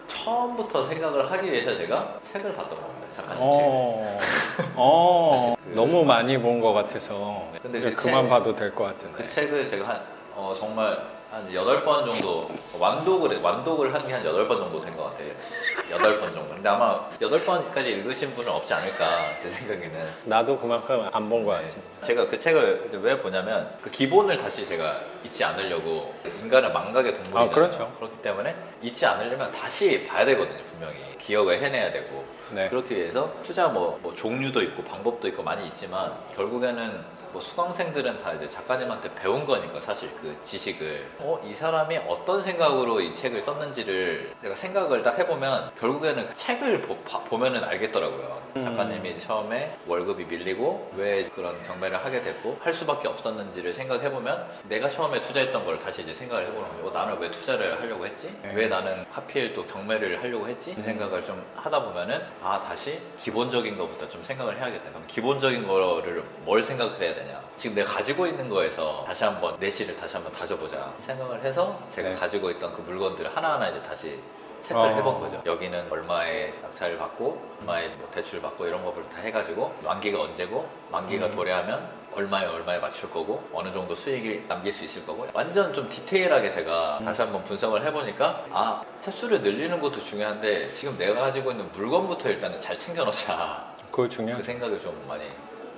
처음부터 생각을 하기 위해서 제가 책을 봤던 겁니다. 작가님 책. 너무 많이 본 것 같아서 근데 그냥 그 그만 책- 봐도 될 것 같은데. 그 책을 제가 정말 한 8번 정도 완독을 한 게 한 8번 정도 된 것 같아요. 8번 정도. 근데 아마 8번까지 읽으신 분은 없지 않을까 제 생각에는. 나도 그만큼 안 본 것 네. 같습니다. 제가 그 책을 왜 보냐면 그 기본을 다시 제가 잊지 않으려고 인간은 망각의 동물이잖아요. 그렇죠. 그렇기 때문에 잊지 않으려면 다시 봐야 되거든요. 분명히 기억을 해내야 되고 네. 그렇기 위해서 투자 뭐 종류도 있고 방법도 있고 많이 있지만 결국에는 뭐 수강생들은 다 이제 작가님한테 배운 거니까 사실 그 지식을 이 사람이 어떤 생각으로 이 책을 썼는지를 내가 생각을 딱 해보면 결국에는 그 책을 보면은 알겠더라고요. 작가님이 처음에 월급이 밀리고 왜 그런 경매를 하게 됐고 할 수밖에 없었는지를 생각해보면 내가 처음에 투자했던 걸 다시 이제 생각을 해보는 거죠. 나는 왜 투자를 하려고 했지? 왜 나는 하필 또 경매를 하려고 했지? 이 생각을 좀 하다 보면은 다시 기본적인 것부터 좀 생각을 해야겠다. 그럼 기본적인 거를 뭘 생각을 해야 되냐? 지금 내가 가지고 있는 거에서 다시 한번 내실을 다시 한번 다져보자 생각을 해서 제가 네. 가지고 있던 그 물건들을 하나하나 이제 다시 체크를 해본 거죠. 여기는 얼마의 낙찰을 받고 얼마의 뭐 대출 받고 이런 것들 다 해가지고 만기가 언제고 만기가 도래하면 얼마에 맞출 거고 어느 정도 수익이 남길 수 있을 거고 완전 좀 디테일하게 제가 다시 한번 분석을 해보니까 채수를 늘리는 것도 중요한데 지금 내가 가지고 있는 물건부터 일단은 잘 챙겨놓자 그거 중요하죠. 그 생각이 좀 많이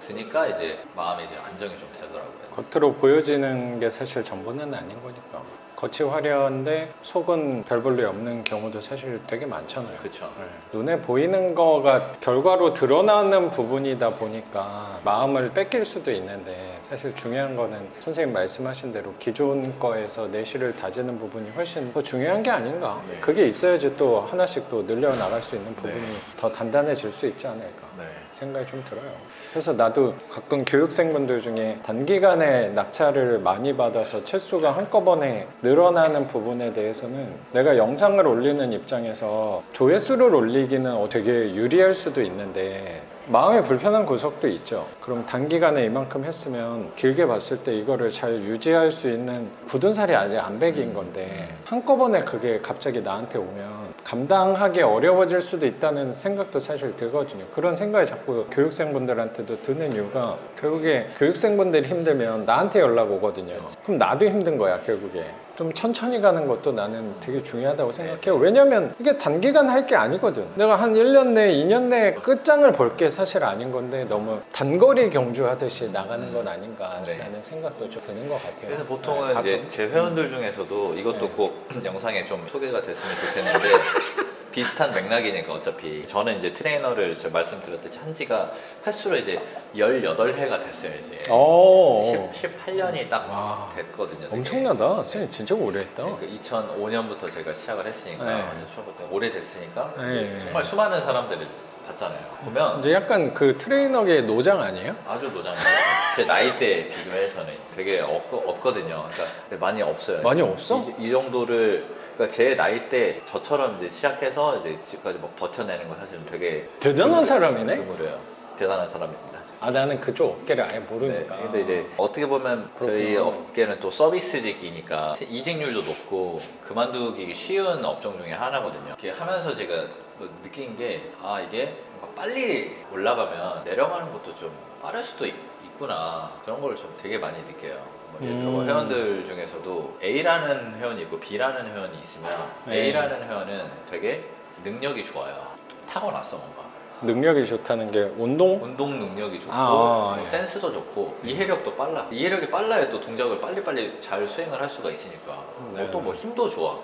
드니까 이제 마음이 이제 안정이 좀 되더라고요. 겉으로 보여지는 게 사실 전부는 아닌 거니까. 겉이 화려한데 속은 별 볼일 없는 경우도 사실 되게 많잖아요. 그렇죠. 네. 눈에 보이는 거가 결과로 드러나는 부분이다 보니까 마음을 뺏길 수도 있는데 사실 중요한 거는 선생님 말씀하신 대로 기존 거에서 내실을 다지는 부분이 훨씬 더 중요한 게 아닌가. 네. 그게 있어야지 또 하나씩 또 늘려나갈 수 있는 부분이 네. 더 단단해질 수 있지 않을까 네. 생각이 좀 들어요. 그래서 나도 가끔 교육생분들 중에 단기간에 낙찰을 많이 받아서 채수가 한꺼번에 늘어나는 부분에 대해서는 내가 영상을 올리는 입장에서 조회수를 올리기는 되게 유리할 수도 있는데 마음이 불편한 구석도 있죠. 그럼 단기간에 이만큼 했으면 길게 봤을 때 이거를 잘 유지할 수 있는 굳은 살이 아직 안 배긴 건데 한꺼번에 그게 갑자기 나한테 오면 감당하기 어려워질 수도 있다는 생각도 사실 들거든요. 그런 생각이 자꾸 교육생분들한테도 드는 이유가 결국에 교육생분들이 힘들면 나한테 연락 오거든요. 그럼 나도 힘든 거야 결국에. 좀 천천히 가는 것도 나는 되게 중요하다고 생각해요. 왜냐면 이게 단기간 할 게 아니거든. 내가 한 1년 내, 2년 내 끝장을 볼 게 사실 아닌 건데 너무 단거리 경주하듯이 나가는 건 아닌가 네. 라는 생각도 좀 드는 것 같아요. 그래서 보통은 네, 이제 제 회원들 중에서도 이것도 네. 꼭 영상에 좀 소개가 됐으면 좋겠는데 비슷한 맥락이니까 어차피 저는 이제 트레이너를 저 말씀드렸듯이 한 지가 횟수로 이제 18회가 됐어요 이제. 오, 18년이 딱 와, 됐거든요. 되게. 엄청나다. 선생님 진짜 오래 했다. 그러니까 2005년부터 제가 시작을 했으니까 네. 처음부터 오래됐으니까 네. 정말 수많은 사람들을 봤잖아요. 보면 이제 약간 그 트레이너계 노장 아니에요? 아주 노장이에요. 제 나이대 비교해서는 되게 없거든요. 그러니까 많이 없어요. 많이 없어? 이 정도를 그러니까 제 나이 때 저처럼 이제 시작해서 이제 지금까지 막 버텨내는 건 사실은 되게 대단한 사람이네? 드물어요. 대단한 사람입니다. 아, 나는 그쪽 업계를 아예 네, 모르니까. 근데 이제 어떻게 보면 저희 그렇구나. 업계는 또 서비스직이니까 이직률도 높고 그만두기 쉬운 업종 중에 하나거든요. 이렇게 하면서 제가 뭐 느낀 게 아 이게 뭔가 빨리 올라가면 내려가는 것도 좀 빠를 수도 있구나 그런 걸 좀 되게 많이 느껴요. 뭐 예를 들어 회원들 중에서도 A라는 회원이 있고 B라는 회원이 있으면 네. A라는 회원은 되게 능력이 좋아요. 타고났어 뭔가. 능력이 좋다는 게 운동? 운동 능력이 좋고 아, 뭐 예. 센스도 좋고 이해력도 빨라. 이해력이 빨라야 또 동작을 빨리빨리 잘 수행을 할 수가 있으니까 네. 또 뭐 힘도 좋아.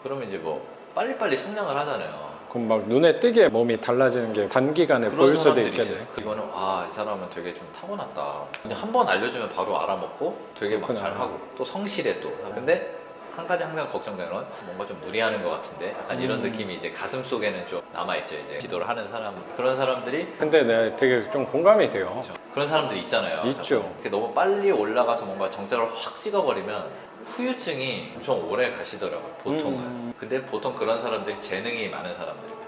그러면 이제 뭐 빨리빨리 성장을 하잖아요. 그럼 막 눈에 띄게 몸이 달라지는 게 단기간에 그런 보일 수도 사람들이 있겠네. 있어요. 이거는 아 이 사람은 되게 좀 타고났다. 그냥 한 번 알려주면 바로 알아먹고 되게 막 그렇구나. 잘하고 또 성실해 또. 근데 한 가지 항상 걱정되는 건 뭔가 좀 무리하는 것 같은데 약간 이런 느낌이 이제 가슴 속에는 좀 남아있죠. 이제 기도를 하는 사람 그런 사람들이 근데 내가 되게 좀 공감이 돼요. 그렇죠. 그런 사람들이 있잖아요. 있죠. 이렇게 너무 빨리 올라가서 뭔가 정착을 확 찍어버리면 후유증이 엄청 오래 가시더라고요. 보통은. 근데 보통 그런 사람들이 재능이 많은 사람들입니다.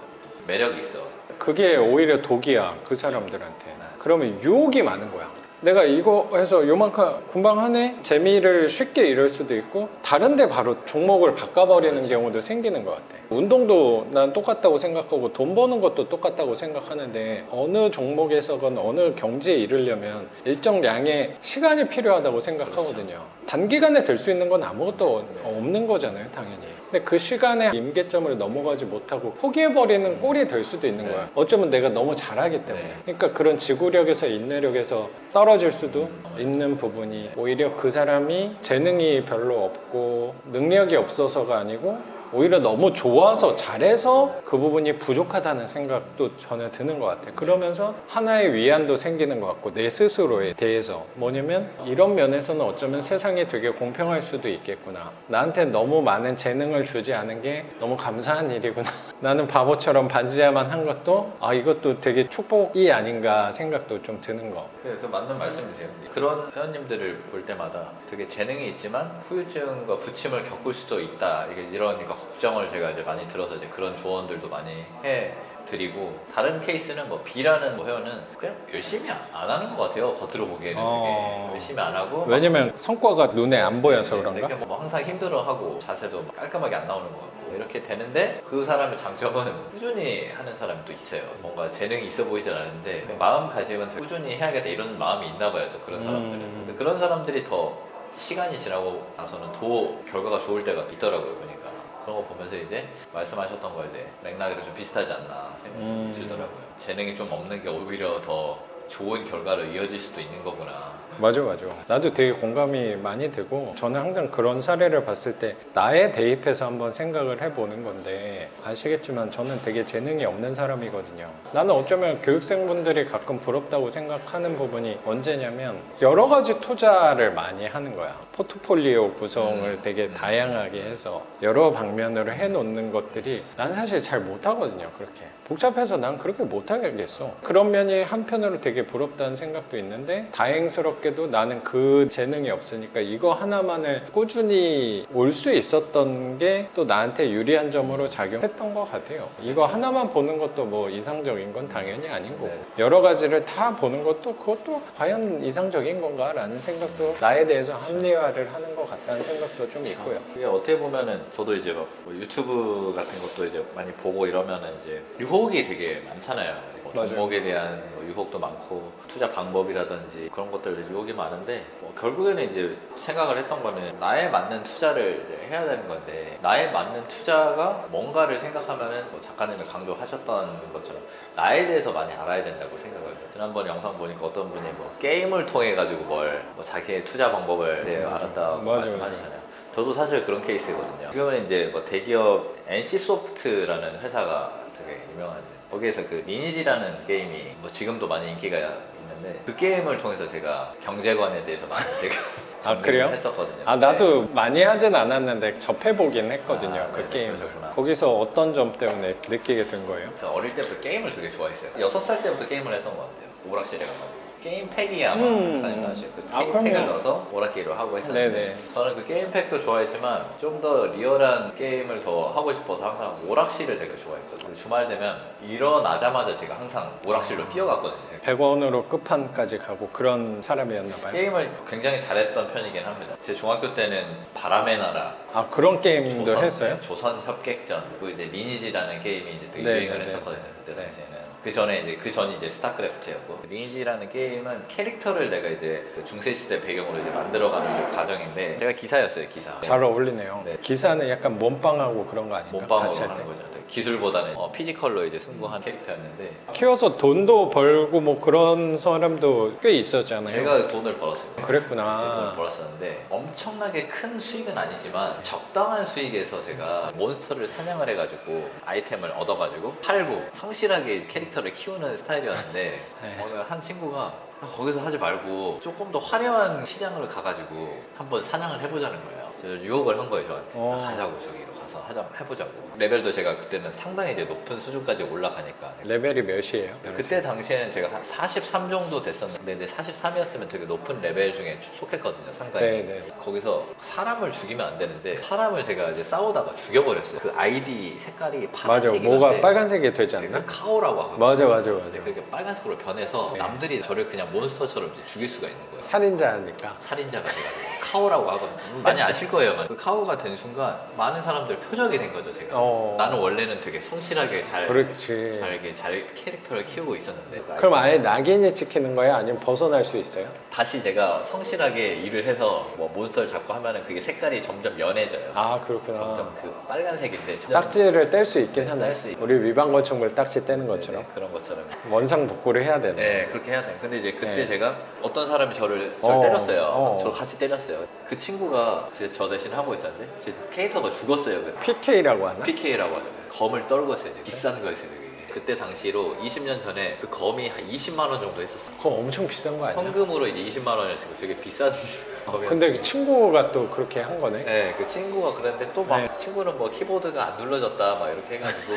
매력이 있어. 그게 오히려 독이야, 그 사람들한테. 그러면 유혹이 많은 거야. 내가 이거 해서 요만큼 금방 하네? 재미를 쉽게 잃을 수도 있고 다른데 바로 종목을 바꿔버리는 경우도 생기는 것 같아. 운동도 난 똑같다고 생각하고 돈 버는 것도 똑같다고 생각하는데 어느 종목에서건 어느 경지에 이르려면 일정량의 시간이 필요하다고 생각하거든요. 단기간에 될 수 있는 건 아무것도 없는 거잖아요, 당연히. 근데 그 시간에 임계점을 넘어가지 못하고 포기해버리는 꼴이 될 수도 있는 거야. 어쩌면 내가 너무 잘하기 때문에. 그러니까 그런 지구력에서 인내력에서 떨어질 수도 있는 부분이 오히려 그 사람이 재능이 별로 없고 능력이 없어서가 아니고 오히려 너무 좋아서 잘해서 그 부분이 부족하다는 생각도 전혀 드는 것 같아요. 그러면서 하나의 위안도 생기는 것 같고 내 스스로에 대해서 뭐냐면 이런 면에서는 어쩌면 세상이 되게 공평할 수도 있겠구나. 나한테 너무 많은 재능을 주지 않은 게 너무 감사한 일이구나. 나는 바보처럼 반지하만 한 것도 아 이것도 되게 축복이 아닌가 생각도 좀 드는 거. 그 맞는 말씀이세요. 그런 회원님들을 볼 때마다 되게 재능이 있지만 후유증과 부침을 겪을 수도 있다. 이게 이러니까 걱정을 제가 이제 많이 들어서 이제 그런 조언들도 많이 해드리고 다른 케이스는 뭐 B라는 회원은 그냥 열심히 안 하는 것 같아요. 겉으로 보기에는 되게 열심히 안 하고 왜냐면 성과가 눈에 안 보여서 그런가? 되게 뭐 항상 힘들어하고 자세도 깔끔하게 안 나오는 것 같고 이렇게 되는데 그 사람의 장점은 꾸준히 하는 사람이 또 있어요. 뭔가 재능이 있어 보이진 않은데 마음가짐은 되게 꾸준히 해야겠다 이런 마음이 있나 봐요. 또 그런 사람들은. 근데 그런 사람들이 더 시간이 지나고 나서는 더 결과가 좋을 때가 있더라고요. 보니까 그런 거 보면서 이제 말씀하셨던 거 이제 맥락이랑 좀 비슷하지 않나 생각이 들더라고요. 재능이 좀 없는 게 오히려 더 좋은 결과로 이어질 수도 있는 거구나. 맞아. 나도 되게 공감이 많이 되고 저는 항상 그런 사례를 봤을 때 나에 대입해서 한번 생각을 해보는 건데 아시겠지만 저는 되게 재능이 없는 사람이거든요. 나는 어쩌면 교육생분들이 가끔 부럽다고 생각하는 부분이 언제냐면 여러 가지 투자를 많이 하는 거야. 포트폴리오 구성을 되게 다양하게 해서 여러 방면으로 해놓는 것들이 난 사실 잘 못하거든요. 그렇게 복잡해서 난 그렇게 못하겠어. 그런 면이 한편으로 되게 부럽다는 생각도 있는데 다행스럽게도 나는 그 재능이 없으니까 이거 하나만을 꾸준히 올 수 있었던 게 또 나한테 유리한 점으로 작용했던 것 같아요. 이거 하나만 보는 것도 뭐 이상적인 건 당연히 아닌 거고 여러 가지를 다 보는 것도 그것도 과연 이상적인 건가 라는 생각도 나에 대해서 합리화를 하는 것 같다는 생각도 좀 있고요. 그게 어떻게 보면은 저도 이제 뭐 유튜브 같은 것도 이제 많이 보고 이러면은 이제 유혹이 되게 많잖아요. 뭐 맞아요. 종목에 대한 뭐 유혹도 많고 투자 방법이라든지 그런 것들 유혹이 많은데 뭐 결국에는 이제 생각을 했던 거는 나에 맞는 투자를 이제 해야 되는 건데 나에 맞는 투자가 뭔가를 생각하면은 뭐 작가님이 강조하셨던 것처럼 나에 대해서 많이 알아야 된다고 생각을 해요. 지난번 영상 보니까 어떤 분이 뭐 게임을 통해 가지고 뭐 자기의 투자 방법을 알았다고 맞아요. 말씀하시잖아요. 저도 사실 그런 케이스거든요. 지금은 이제 뭐 대기업 NC소프트라는 회사가 되게 유명한데 거기에서 그 리니지라는 게임이 뭐 지금도 많이 인기가 있는데 그 게임을 통해서 제가 경제관에 대해서 많이 되게 아 그래요? 했었거든요. 아 나도 많이 하진 않았는데 접해보긴 했거든요. 아, 그 네네, 게임을. 그러셨구나. 거기서 어떤 점 때문에 느끼게 된 거예요? 제가 어릴 때부터 게임을 되게 좋아했어요. 6살 때부터 게임을 했던 것 같아요. 오락실에 가가지고. 게임팩이 아마 다녀가지고 그 아, 게임팩을 그럼요. 넣어서 오락기로 하고 했었는데 네네. 저는 그 게임팩도 좋아했지만 좀 더 리얼한 게임을 더 하고 싶어서 항상 오락실을 되게 좋아했거든요. 주말 되면 일어나자마자 제가 항상 오락실로 뛰어갔거든요. 100원으로 끝판까지 가고 그런 사람이었나 봐요. 게임을 굉장히 잘했던 편이긴 합니다. 제 중학교 때는 바람의 나라, 아 그런 게임도 했어요? 조선 협객전, 그 이제 리니지라는 게임이 이제 되게 네, 유행을 네, 했었거든요. 네, 그때 네. 당시에는. 그 전이 이제 스타크래프트였고 리니지라는 게임은 캐릭터를 내가 이제 그 중세 시대 배경으로 이제 만들어가는 과정인데 제가 기사였어요, 기사. 잘 어울리네요. 네. 기사는 약간 몸빵하고 그런 거 아닌가? 몸빵으로 같이 할 하는 때. 거죠. 피지컬보다는 피지컬로 이제 승부한 캐릭터였는데 키워서 돈도 벌고 뭐 그런 사람도 꽤 있었잖아요. 제가 돈을 벌었어요. 돈을 그랬구나. 벌었었는데 엄청나게 큰 수익은 아니지만 적당한 수익에서 제가 몬스터를 사냥을 해가지고 아이템을 얻어가지고 팔고 성실하게 캐릭터를 키우는 스타일이었는데 네. 어느 한 친구가 거기서 하지 말고 조금 더 화려한 시장으로 가가지고 한번 사냥을 해보자는 거예요. 저 유혹을 한 거예요, 저한테. 가자고 저기로 가서 해보자고. 레벨도 제가 그때는 상당히 이제 높은 수준까지 올라가니까 레벨이 몇이에요? 그때 당시에는 제가 한 43 정도 됐었는데 근데 43이었으면 되게 높은 레벨 중에 속했거든요, 상당히. 네네. 거기서 사람을 죽이면 안 되는데 사람을 제가 이제 싸우다가 죽여버렸어요. 그 아이디 색깔이 맞아. 파란색이었는데 뭐가 빨간색이 되지 않나? 그 카오라고 하거든요. 맞아 맞아 근데 맞아. 그게 빨간색으로 변해서 네. 남들이 저를 그냥 몬스터처럼 이제 죽일 수가 있는 거예요. 살인자니까. 살인자가 돼가지고 카오라고 하거든요. 많이 아실 거예요. 그 카오가 된 순간 많은 사람들 표적이 된 거죠, 제가. 나는 원래는 되게 성실하게 그렇지. 잘 캐릭터를 키우고 있었는데 그럼 아예 낙인이 찍히는 거예요? 아니면 벗어날 수 있어요? 다시 제가 성실하게 일을 해서 뭐 몬스터를 잡고 하면은 그게 색깔이 점점 연해져요. 아 그렇구나. 점점 그 빨간색인데 딱지를 뗄 수 있긴 하네. 뗄수 있- 우리 위반건축물 딱지 떼는 것처럼. 네, 그런 것처럼. 원상복구를 해야 되네. 네, 그렇게 해야 돼요. 근데 이제 그때 네. 제가 어떤 사람이 저를 어, 때렸어요. 어. 저를 같이 때렸어요. 그 친구가 저 대신 하고 있었는데 제 캐릭터가 죽었어요. 그 PK라고 하나? PK라고 하죠. 검을 떨궜어요. 비싼 거였어요. 그게. 그때 당시로 20년 전에 그 검이 한 20만 원 정도 했었어요. 그거 엄청 비싼 거 아니야? 현금으로 이제 20만 원이었으니까 되게 비싼 검이었는데. 근데 그 친구가 또 그렇게 한 거네? 네, 그 친구가 그랬는데 또 막 네. 그 친구는 뭐 키보드가 안 눌러졌다 막 이렇게 해가지고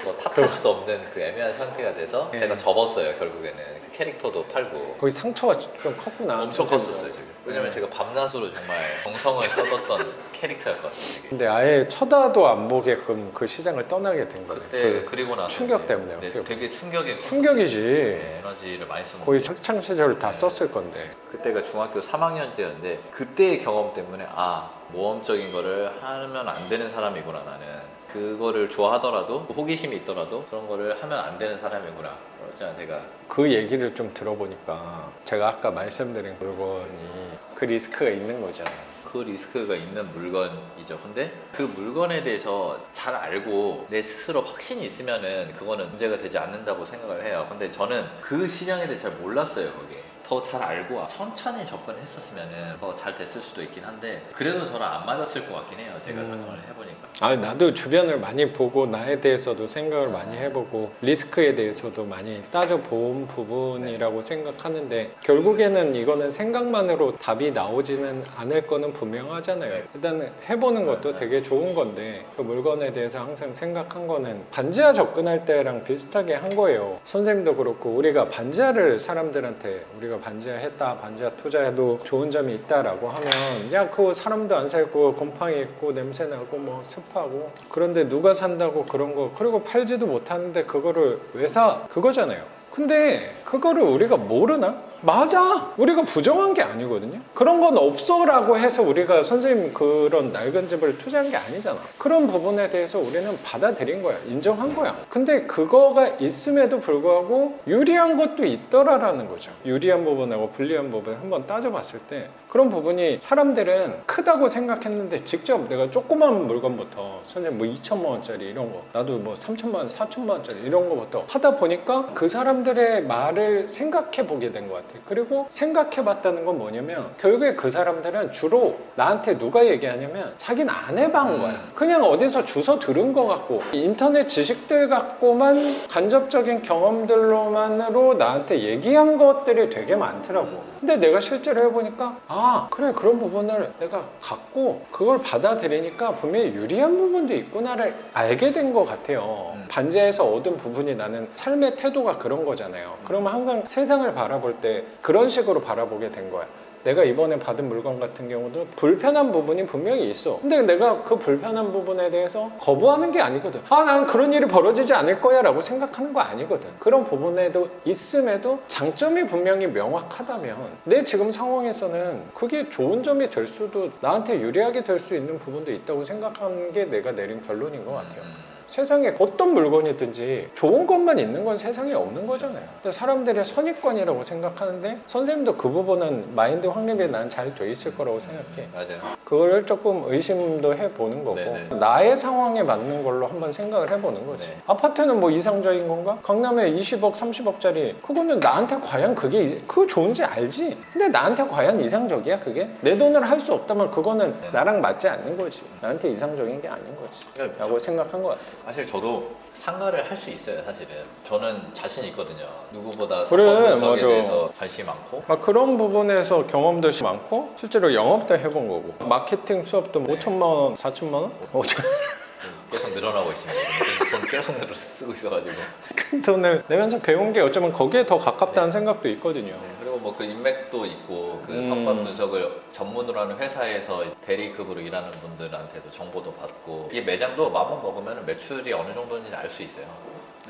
뭐 탓할 수도 없는 그 애매한 상태가 돼서 네. 제가 접었어요. 결국에는 그 캐릭터도 팔고 거기 상처가 좀 컸구나. 엄청 선생님도. 컸었어요. 지금. 왜냐면 네. 제가 밤낮으로 정말 정성을 쏟았던 캐릭터였거든요. 이게. 근데 아예 쳐다도 안 보게끔 그 시장을 떠나게 된 거네. 그때 그리고 나서 충격 이제 때문에 네, 어떻게 되게 충격이 충격이지. 네, 에너지를 많이 썼는데 거의 학창 시절 다 네. 썼을 건데. 그때가 중학교 3학년 때였는데 그때의 경험 때문에 모험적인 거를 하면 안 되는 사람이구나 나는. 그거를 좋아하더라도 호기심이 있더라도 그런 거를 하면 안 되는 사람이구나. 그렇잖아 제가. 그 얘기를 좀 들어보니까 제가 아까 말씀드린 물건이 그 리스크가 있는 거잖아요. 그 리스크가 있는 물건이죠. 근데 그 물건에 대해서 잘 알고 내 스스로 확신이 있으면은 그거는 문제가 되지 않는다고 생각을 해요. 근데 저는 그 시장에 대해 잘 몰랐어요. 거기에. 더 잘 알고 천천히 접근했었으면은 더 잘 됐을 수도 있긴 한데 그래도 저는 안 맞았을 것 같긴 해요. 제가 설명을 해보니까. 아 나도 주변을 많이 보고 나에 대해서도 생각을 많이 해보고 리스크에 대해서도 많이 따져본 부분이라고 생각하는데 결국에는 이거는 생각만으로 답이 나오지는 않을 거는 분명하잖아요. 네. 일단 해보는 것도 네. 되게 좋은 건데 그 물건에 대해서 항상 생각한 거는 반지하 접근할 때랑 비슷하게 한 거예요. 선생님도 그렇고 우리가 반지하를 사람들한테 우리가 반지하 했다, 반지하 투자해도 좋은 점이 있다라고 하면 야 그거 사람도 안 살고 곰팡이 있고 냄새 나고 뭐 습하고 그런데 누가 산다고 그런 거 그리고 팔지도 못하는데 그거를 왜 사? 그거잖아요. 근데 그거를 우리가 모르나? 맞아. 우리가 부정한 게 아니거든요. 그런 건 없어라고 해서 우리가 선생님 그런 낡은 집을 투자한 게 아니잖아. 그런 부분에 대해서 우리는 받아들인 거야. 인정한 거야. 근데 그거가 있음에도 불구하고 유리한 것도 있더라라는 거죠. 유리한 부분하고 불리한 부분 한번 따져봤을 때 그런 부분이 사람들은 크다고 생각했는데 직접 내가 조그만 물건부터 선생님 뭐 2천만 원짜리 이런 거 나도 뭐 3천만 원, 4천만 원짜리 이런 거부터 하다 보니까 그 사람들의 말을 생각해 보게 된 것 같아요. 그리고 생각해 봤다는 건 뭐냐면 결국에 그 사람들은 주로 나한테 누가 얘기하냐면 자기는 안 해본 거야. 그냥 어디서 주워 들은 거 같고 인터넷 지식들 갖고만 간접적인 경험들로만으로 나한테 얘기한 것들이 되게 많더라고. 근데 내가 실제로 해보니까 아 그래 그런 부분을 내가 갖고 그걸 받아들이니까 분명히 유리한 부분도 있구나를 알게 된 것 같아요. 반지에서 얻은 부분이 나는 삶의 태도가 그런 거잖아요. 그러면 항상 세상을 바라볼 때 그런 식으로 바라보게 된 거야. 내가 이번에 받은 물건 같은 경우도 불편한 부분이 분명히 있어. 근데 내가 그 불편한 부분에 대해서 거부하는 게 아니거든. 아, 난 그런 일이 벌어지지 않을 거야 라고 생각하는 거 아니거든. 그런 부분에도 있음에도 장점이 분명히 명확하다면 내 지금 상황에서는 그게 좋은 점이 될 수도 나한테 유리하게 될 수 있는 부분도 있다고 생각하는 게 내가 내린 결론인 것 같아요. 세상에 어떤 물건이든지 좋은 것만 있는 건 세상에 없는 거잖아요. 근데 사람들의 선입관이라고 생각하는데 선생님도 그 부분은 마인드 확립에 난 잘 돼 있을 거라고 생각해. 맞아요. 그걸 조금 의심도 해보는 거고 네네. 나의 상황에 맞는 걸로 한번 생각을 해보는 거지. 네. 아파트는 뭐 이상적인 건가? 강남에 20억, 30억짜리 그거는 나한테 과연 그거 좋은지 알지? 근데 나한테 과연 이상적이야 그게? 내 돈으로 할 수 없다면 그거는 네. 나랑 맞지 않는 거지. 나한테 이상적인 게 아닌 거지 라고 생각한 것 같아. 사실 저도 상가를 할 수 있어요. 사실은 저는 자신 있거든요. 누구보다 그래, 상가 분석에 맞아. 대해서 관심이 많고 그런 부분에서 경험도 많고 실제로 영업도 해본 거고 마케팅 수업도 뭐 5천만 원, 4천만 원? 5천 계속 늘어나고 있습니다. 돈 계속 늘어 쓰고 있어가지고. 큰 돈을 내면서 배운 게 어쩌면 거기에 더 가깝다는 생각도 있거든요. 그리고 뭐 그 인맥도 있고 그 성과 분석을 전문으로 하는 회사에서 대리급으로 일하는 분들한테도 정보도 받고 이 매장도 마음 먹으면 매출이 어느 정도인지 알 수 있어요.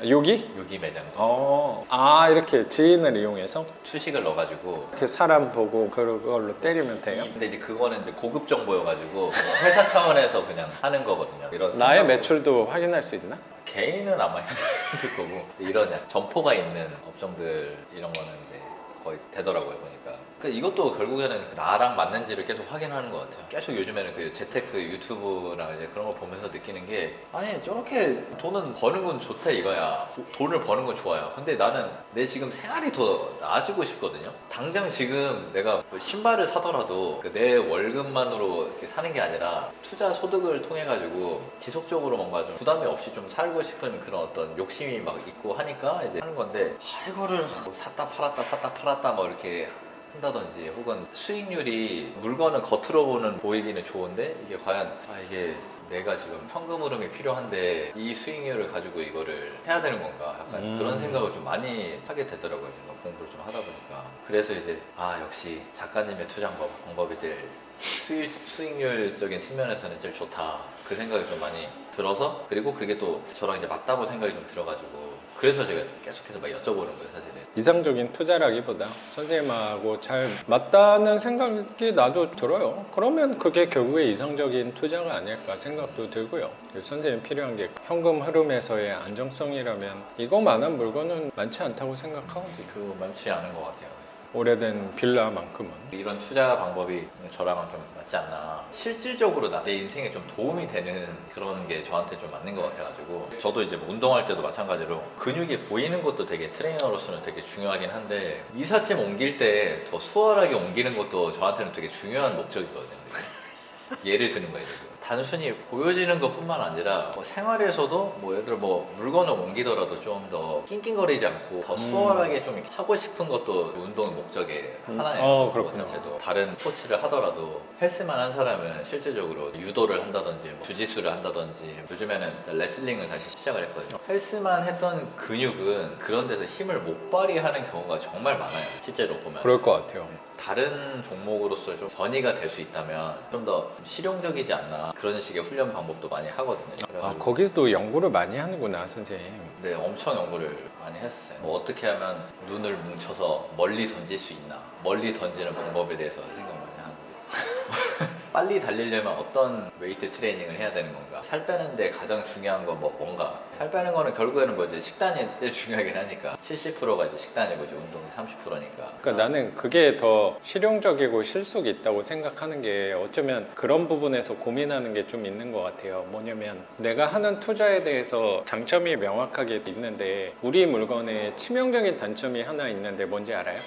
여기? 여기 매장도 이렇게 지인을 이용해서 추식을 넣어가지고 이렇게 사람 보고 그걸로 때리면 돼요? 근데 이제 그거는 이제 고급 정보여가지고 회사 차원에서 그냥 하는 거거든요. 이런 나의 생각으로. 매출도 확인할 수 있나? 개인은 아마 힘들 거고 이런 점포가 있는 업종들 이런 거는 이제 거의 되더라고요 보니까. 그러니까 이것도 결국에는 나랑 맞는지를 계속 확인하는 것 같아요. 계속 요즘에는 그 재테크 유튜브나 이제 그런 걸 보면서 느끼는 게 아니 저렇게 돈은 버는 건 좋다 이거야. 돈을 버는 건 좋아요. 근데 나는 내 지금 생활이 더 나아지고 싶거든요. 당장 지금 내가 뭐 신발을 사더라도 내 월급만으로 이렇게 사는 게 아니라 투자 소득을 통해 가지고 지속적으로 뭔가 좀 부담이 없이 좀 살고 싶은 그런 어떤 욕심이 막 있고 하니까 이제 하는 건데 이거를 뭐 샀다 팔았다 뭐 이렇게 한다든지 혹은 수익률이 물건은 겉으로 보이기는 좋은데 이게 과연 이게 내가 지금 현금 흐름이 필요한데 이 수익률을 가지고 이거를 해야 되는 건가 약간 그런 생각을 좀 많이 하게 되더라고요. 제가 공부를 좀 하다 보니까. 그래서 이제 역시 작가님의 투자 방법이 제일 수익률적인 측면에서는 제일 좋다 그 생각이 좀 많이 들어서 그리고 그게 또 저랑 이제 맞다고 생각이 좀 들어가지고 그래서 제가 계속해서 막 여쭤보는 거예요 사실은. 이상적인 투자라기보다 선생님하고 잘 맞다는 생각이 나도 들어요. 그러면 그게 결국에 이상적인 투자가 아닐까 생각도 들고요. 선생님 필요한 게 현금 흐름에서의 안정성이라면 이거만한 물건은 많지 않다고 생각하거든요. 그 많지 않은 것 같아요. 오래된 빌라만큼은. 이런 투자 방법이 저랑은 좀 맞지 않나. 실질적으로 내 인생에 좀 도움이 되는 그런 게 저한테 좀 맞는 것 같아가지고 저도 이제 뭐 운동할 때도 마찬가지로 근육이 보이는 것도 되게 트레이너로서는 되게 중요하긴 한데 이삿짐 옮길 때 더 수월하게 옮기는 것도 저한테는 되게 중요한 목적이거든요. 예를 드는 거예요. 단순히 보여지는 것뿐만 아니라 뭐 생활에서도 뭐 예를 들어 뭐 물건을 옮기더라도 좀 더 낑낑거리지 않고 더 수월하게 좀 하고 싶은 것도 운동의 목적의 하나예요. 그것 그렇구나. 자체도 다른 스포츠를 하더라도 헬스만 한 사람은 실질적으로 유도를 한다든지 뭐 주짓수를 한다든지 요즘에는 레슬링을 다시 시작을 했거든요. 헬스만 했던 근육은 그런 데서 힘을 못 발휘하는 경우가 정말 많아요. 실제로 보면 그럴 것 같아요. 다른 종목으로서 좀 전이가 될 수 있다면 좀 더 실용적이지 않나 그런 식의 훈련 방법도 많이 하거든요. 아, 그래가지고 거기서도 연구를 많이 하는구나, 선생님. 네, 엄청 연구를 많이 했었어요. 뭐 어떻게 하면 눈을 뭉쳐서 멀리 던질 수 있나, 멀리 던지는 방법에 대해서 생각 많이 하는 거예요. 빨리 달리려면 어떤 웨이트 트레이닝을 해야 되는 건가? 살 빼는데 가장 중요한 건 뭔가? 살 빼는 거는 결국에는 뭐지? 식단이 제일 중요하긴 하니까 70%가 이제 식단이고 이제 운동이 30%니까. 그러니까 나는 그게 더 실용적이고 실속이 있다고 생각하는 게 어쩌면 그런 부분에서 고민하는 게 좀 있는 것 같아요. 뭐냐면 내가 하는 투자에 대해서 장점이 명확하게 있는데 우리 물건에 치명적인 단점이 하나 있는데 뭔지 알아요?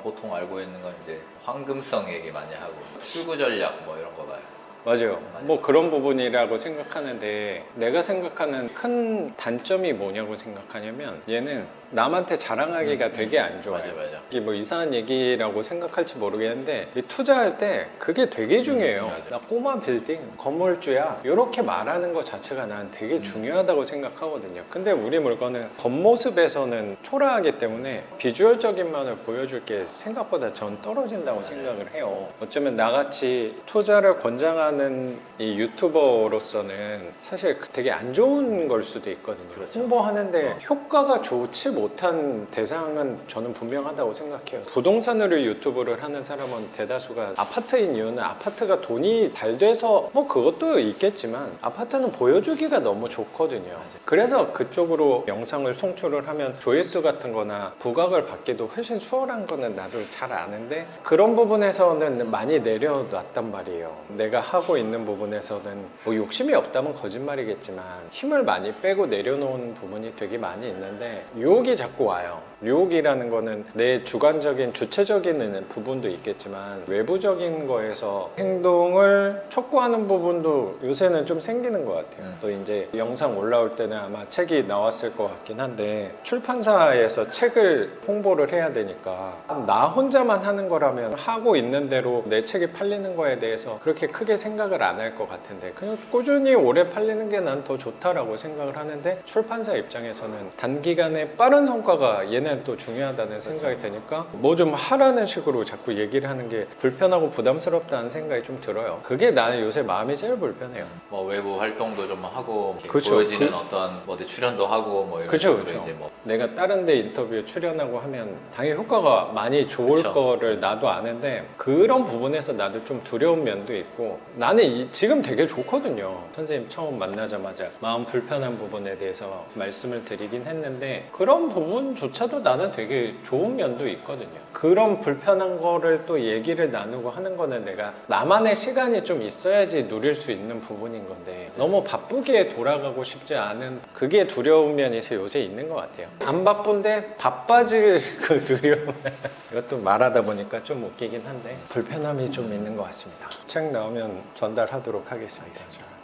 보통 알고 있는 건 이제 황금성 얘기 많이 하고 출구 전략 뭐 이런 거 봐요. 맞아요. 뭐 그런 부분이라고 생각하는데 내가 생각하는 큰 단점이 뭐냐고 생각하냐면 얘는 남한테 자랑하기가 되게 안 좋아요. 맞아. 이게 뭐 이상한 얘기라고 생각할지 모르겠는데 이 투자할 때 그게 되게 중요해요. 맞아. 나 꼬마 빌딩 건물주야 이렇게 말하는 것 자체가 난 되게 중요하다고 생각하거든요. 근데 우리 물건은 겉모습에서는 초라하기 때문에 비주얼적인만을 보여줄 게 생각보다 전 떨어진다고 생각을 해요. 어쩌면 나같이 투자를 권장하는 이 유튜버로서는 사실 되게 안 좋은 걸 수도 있거든요. 그렇죠. 홍보하는데 효과가 좋지 못한 대상은 저는 분명하다고 생각해요. 부동산으로 유튜브를 하는 사람은 대다수가 아파트인 이유는 아파트가 돈이 잘 돼서 뭐 그것도 있겠지만 아파트는 보여주기가 너무 좋거든요. 그래서 그쪽으로 영상을 송출을 하면 조회수 같은 거나 부각을 받기도 훨씬 수월한 거는 나도 잘 아는데 그런 부분에서는 많이 내려놨단 말이에요. 내가 하고 있는 부분에서는 뭐 욕심이 없다면 거짓말이겠지만 힘을 많이 빼고 내려놓은 부분이 되게 많이 있는데 유혹이 자꾸 와요. 유혹이라는 거는 내 주관적인 주체적인 부분도 있겠지만 외부적인 거에서 행동을 촉구하는 부분도 요새는 좀 생기는 것 같아요. 또 이제 영상 올라올 때는 아마 책이 나왔을 것 같긴 한데 출판사에서 책을 홍보를 해야 되니까 나 혼자만 하는 거라면 하고 있는 대로 내 책이 팔리는 거에 대해서 그렇게 크게 생각을 안 할 것 같은데 그냥 꾸준히 오래 팔리는 게 난 더 좋다라고 생각을 하는데 출판사 입장에서는 단기간에 빠른 성과가 얘는 또 중요하다는 생각이 드니까 뭐 좀 하라는 식으로 자꾸 얘기를 하는 게 불편하고 부담스럽다는 생각이 좀 들어요. 그게 나는 요새 마음이 제일 불편해요. 뭐 외부 활동도 좀 하고 그쵸. 보여지는 어떤 어디 출연도 하고 뭐 이런 그쵸, 식으로 그쵸. 이제 뭐 내가 다른 데 인터뷰에 출연하고 하면 당연히 효과가 많이 좋을 그쵸. 거를 나도 아는데 그런 부분에서 나도 좀 두려운 면도 있고 나는 지금 되게 좋거든요. 선생님 처음 만나자마자 마음 불편한 부분에 대해서 말씀을 드리긴 했는데 그런 부분조차도 나는 되게 좋은 면도 있거든요. 그런 불편한 거를 또 얘기를 나누고 하는 거는 내가 나만의 시간이 좀 있어야지 누릴 수 있는 부분인 건데 너무 바쁘게 돌아가고 싶지 않은 그게 두려운 면이 요새 있는 것 같아요. 안 바쁜데 바빠질 그 두려움 이것도 말하다 보니까 좀 웃기긴 한데 불편함이 좀 있는 것 같습니다. 책 나오면 전달하도록 하겠습니다.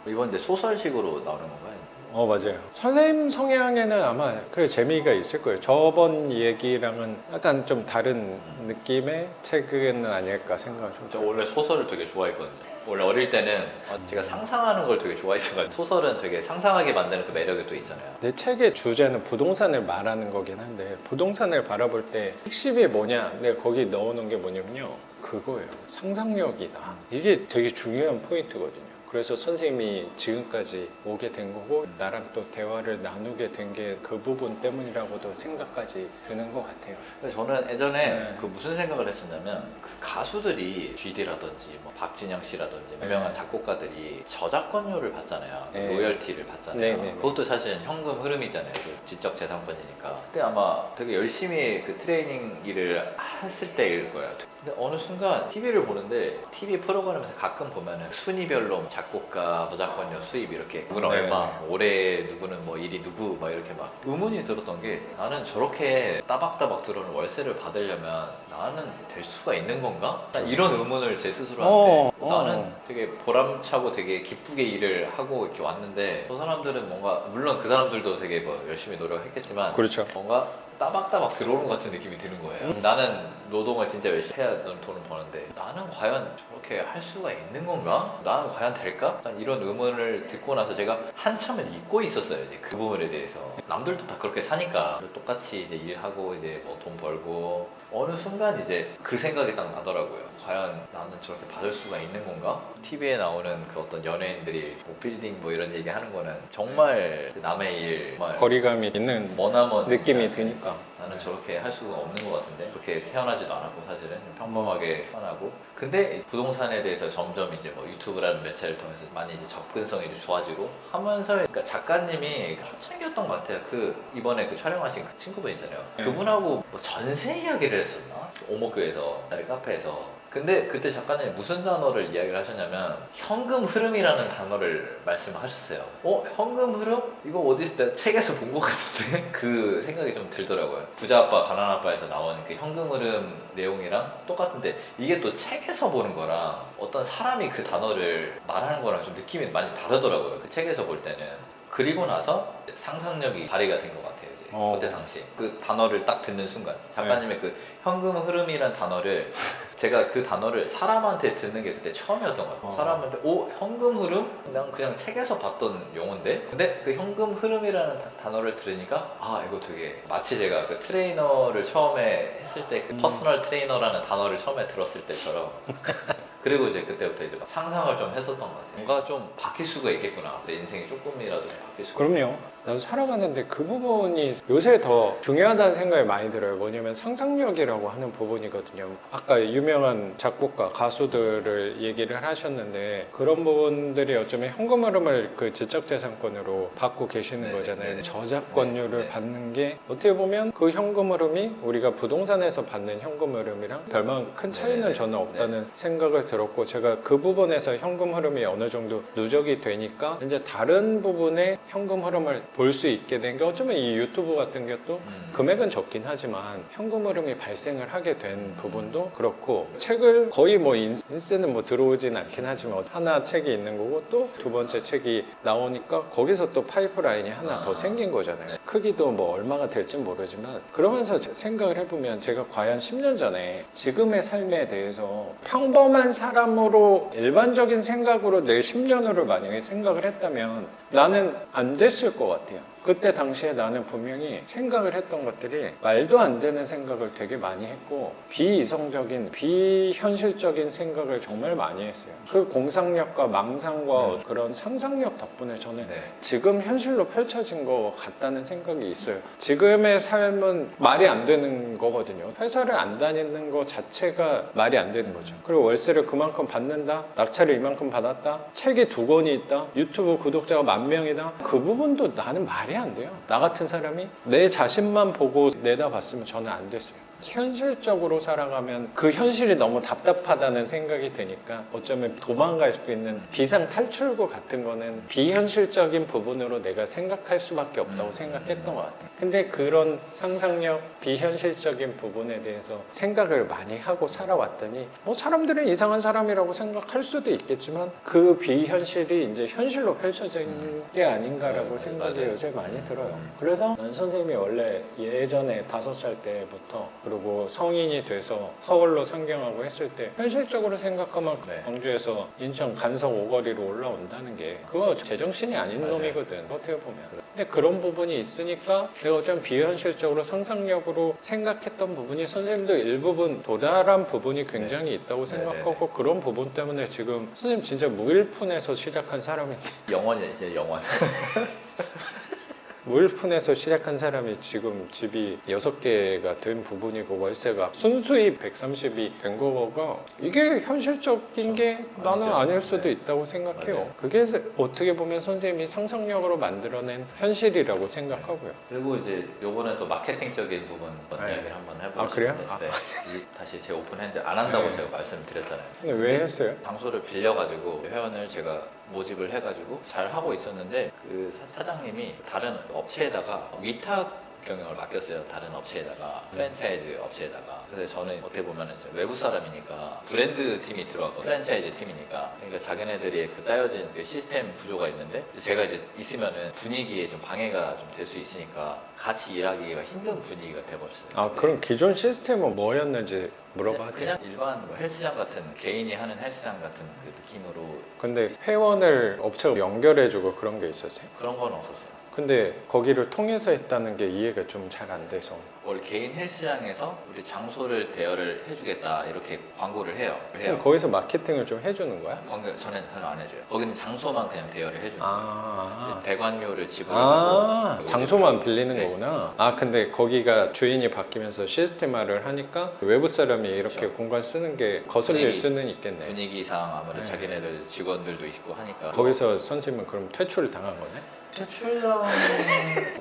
이번 이제 소설식으로 나오는 건가요? 맞아요. 선생님 성향에는 아마 그래 재미가 있을 거예요. 저번 얘기랑은 약간 좀 다른 느낌의 책은 아닐까 생각을 좀 저 들어요. 원래 소설을 되게 좋아했거든요. 원래 어릴 때는 제가 상상하는 걸 되게 좋아했어가지고 소설은 되게 상상하게 만드는 그 매력이 또 있잖아요. 내 책의 주제는 부동산을 말하는 거긴 한데 부동산을 바라볼 때 핵심이 뭐냐 내가 거기 넣어놓은 게 뭐냐면요 그거예요. 상상력이다. 이게 되게 중요한 포인트거든요. 그래서 선생님이 지금까지 오게 된 거고 나랑 또 대화를 나누게 된 게 그 부분 때문이라고도 생각까지 드는 것 같아요. 근데 저는 예전에 네. 그 무슨 생각을 했었냐면 그 가수들이 GD라든지 뭐 박진영 씨라든지 유명한 네. 작곡가들이 저작권료를 받잖아요. 네. 로열티를 받잖아요. 네, 네, 네. 그것도 사실 현금 흐름이잖아요. 그 지적 재산권이니까. 그때 아마 되게 열심히 그 트레이닝 일을 했을 때일 거예요. 근데 어느 순간 TV를 보는데 TV 프로그램에서 가끔 보면은 순위별로 작곡가, 저작권료 수입 이렇게 누구는 네, 얼마, 네. 올해 누구는 뭐 일이 누구 막 이렇게 막 의문이 들었던 게 나는 저렇게 따박따박 들어오는 월세를 받으려면 나는 될 수가 있는 건가? 난 이런 의문을 제 스스로 하는데 나는 되게 보람차고 되게 기쁘게 일을 하고 이렇게 왔는데 저 사람들은 뭔가 물론 그 사람들도 되게 뭐 열심히 노력했겠지만 그렇죠. 뭔가 따박따박 들어오는 것 같은 느낌이 드는 거예요. 나는 노동을 진짜 열심히 해야 돈을 버는데 나는 과연 저렇게 할 수가 있는 건가? 나는 과연 될까? 약간 이런 의문을 듣고 나서 제가 한참을 잊고 있었어요. 이제 그 부분에 대해서. 남들도 다 그렇게 사니까 똑같이 이제 일하고 이제 뭐 돈 벌고 어느 순간 이제 그 생각이 딱 나더라고요. 과연 나는 저렇게 받을 수가 있는 건가? TV에 나오는 그 어떤 연예인들이 뭐 빌딩 뭐 이런 얘기 하는 거는 정말 남의 일 정말 거리감이 있는 머나먼 느낌이 진짜 드니까. 나는 저렇게 할 수가 없는 것 같은데 그렇게 태어나지도 않았고 사실은 평범하게 태어나고 근데 부동산에 대해서 점점 이제 뭐 유튜브라는 매체를 통해서 많이 이제 접근성이 이제 좋아지고 하면서 그러니까 작가님이 초창기였던 것 같아요. 그 이번에 그 촬영하신 그 친구분 있잖아요. 네. 그분하고 뭐 전세 이야기를 했었나? 오목교에서 다른 카페에서 근데 그때 작가님이 무슨 단어를 이야기를 하셨냐면 현금 흐름이라는 단어를 말씀하셨어요. 현금 흐름? 이거 어디서 내가 책에서 본 것 같은데? 그 생각이 좀 들더라고요. 부자 아빠 가난 아빠에서 나오는 그 현금 흐름 내용이랑 똑같은데 이게 또 책에서 보는 거랑 어떤 사람이 그 단어를 말하는 거랑 좀 느낌이 많이 다르더라고요. 그 책에서 볼 때는. 그리고 나서 상상력이 발휘가 된 것 같아요. 이제 그때 당시 그 단어를 딱 듣는 순간 작가님의 그 현금 흐름이란 단어를 제가 그 단어를 사람한테 듣는 게 그때 처음이었던 것 같아요. 사람한테 현금 흐름? 난 그냥 책에서 봤던 용어인데 근데 그 현금 흐름이라는 단어를 들으니까 이거 되게 마치 제가 그 트레이너를 처음에 했을 때 그 퍼스널 트레이너라는 단어를 처음에 들었을 때처럼 그리고 이제 그때부터 이제 막 상상을 좀 했었던 것 같아요. 뭔가 좀 바뀔 수가 있겠구나. 내 인생이 조금이라도 바뀔 수가 그럼요. 나도 살아가는데 그 부분이 요새 더 중요하다는 생각이 많이 들어요. 뭐냐면 상상력이라고 하는 부분이거든요. 아까 유명한 작곡가, 가수들을 얘기를 하셨는데 그런 부분들이 어쩌면 현금 흐름을 그 지적재산권으로 받고 계시는 네, 거잖아요. 네. 저작권료를 네. 받는 게 어떻게 보면 그 현금 흐름이 우리가 부동산에서 받는 현금 흐름이랑 별반 큰 차이는 네. 저는 없다는 생각을 들었고 제가 그 부분에서 현금 흐름이 어느 정도 누적이 되니까 이제 다른 부분의 현금 흐름을 볼 수 있게 된 게 어쩌면 이 유튜브 같은 것도 금액은 적긴 하지만 현금 흐름이 발생을 하게 된 부분도 그렇고 책을 거의 뭐 인세는 뭐 들어오진 않긴 하지만 하나 책이 있는 거고 또 두 번째 책이 나오니까 거기서 또 파이프라인이 하나 더 생긴 거잖아요. 네. 크기도 뭐 얼마가 될지 모르지만 그러면서 생각을 해보면 제가 과연 10년 전에 지금의 삶에 대해서 평범한 사람으로 일반적인 생각으로 내 10년으로 만약에 생각을 했다면 나는 안 됐을 것 같아요. 그때 당시에 나는 분명히 생각을 했던 것들이 말도 안 되는 생각을 되게 많이 했고 비이성적인 비현실적인 생각을 정말 많이 했어요. 그 공상력과 망상과 그런 상상력 덕분에 저는 네. 지금 현실로 펼쳐진 것 같다는 생각이 있어요. 지금의 삶은 말이 안 되는 거거든요. 회사를 안 다니는 것 자체가 말이 안 되는 거죠. 그리고 월세를 그만큼 받는다, 낙찰을 이만큼 받았다, 책이 2권이 있다, 유튜브 구독자가 10,000명이다. 그 부분도 나는 말이 안 돼요. 나 같은 사람이 내 자신만 보고 내다봤으면 저는 안 됐어요. 현실적으로 살아가면 그 현실이 너무 답답하다는 생각이 드니까 어쩌면 도망갈 수 있는 비상 탈출구 같은 거는 비현실적인 부분으로 내가 생각할 수밖에 없다고 생각했던 것 같아요. 근데 그런 상상력, 비현실적인 부분에 대해서 생각을 많이 하고 살아왔더니 뭐 사람들은 이상한 사람이라고 생각할 수도 있겠지만 그 비현실이 이제 현실로 펼쳐진 게 아닌가라고 생각이 맞아요. 요새 많이 들어요. 그래서 선생님이 원래 예전에 5살 때부터 그리고 성인이 돼서 서울로 상경하고 했을 때 현실적으로 생각하면 네. 광주에서 인천 간석 오거리로 올라온다는 게 그거 제정신이 아닌 맞아요. 놈이거든 어떻게 보면. 근데 그런 부분이 있으니까 내가 좀 비현실적으로 상상력으로 생각했던 부분이 선생님도 일부분 도달한 부분이 굉장히 있다고 생각하고 그런 부분 때문에 지금 선생님 진짜 무일푼에서 시작한 사람인데 영원이야 이제 영원. 무일푼에서 시작한 사람이 지금 집이 6개가 된 부분이고 월세가 순수입 130이 된 거가 이게 현실적인 게 나는 아니죠. 아닐 수도 네. 있다고 생각해요. 맞아요. 그게 어떻게 보면 선생님이 상상력으로 만들어낸 현실이라고 생각하고요. 그리고 이제 요번에 또 마케팅적인 부분 네. 이야기를 한번 해보고 아, 그래요? 싶은데 다시 제 오픈핸드 안 한다고 네. 제가 말씀드렸잖아요. 근데 왜 했어요? 장소를 빌려가지고 회원을 제가 모집을 해가지고 잘 하고 있었는데 그 사장님이 다른 업체에다가 위탁 경영을 맡겼어요. 다른 업체에다가 프랜차이즈 업체에다가. 그래서 저는 어떻게 보면은 이제 외국 사람이니까 브랜드 팀이 들어가고 프랜차이즈 팀이니까 그러니까 자기네들이 그 짜여진 그 시스템 구조가 있는데 제가 이제 있으면은 분위기에 좀 방해가 좀 될 수 있으니까 같이 일하기가 힘든 분위기가 돼버렸어요. 아 그럼 기존 시스템은 뭐였는지 물어봐도 돼요? 그냥 일반 뭐 헬스장 같은 개인이 하는 헬스장 같은 그 느낌으로 근데 회원을 업체가 연결해주고 그런 게 있었어요? 그런 건 없었어요. 근데 거기를 통해서 했다는 게 이해가 좀 잘 안 돼서. 원래 개인 헬스장에서 우리 장소를 대여를 해주겠다 이렇게 광고를 해요. 그럼 거기서 마케팅을 좀 해주는 거야? 광고 전혀 안 해줘요. 거기는 장소만 그냥 대여를 해주는 거예요. 아, 대관료를 지불하고 장소만 빌리는 네. 거구나. 아 근데 거기가 주인이 바뀌면서 시스템화를 하니까 외부 사람이 이렇게 그렇죠. 공간 쓰는 게 거슬릴 분위기, 수는 있겠네. 분위기상 아무래도 네. 자기네들 직원들도 있고 하니까 거기서 선생님은 그럼 퇴출을 당한 거네? 퇴출당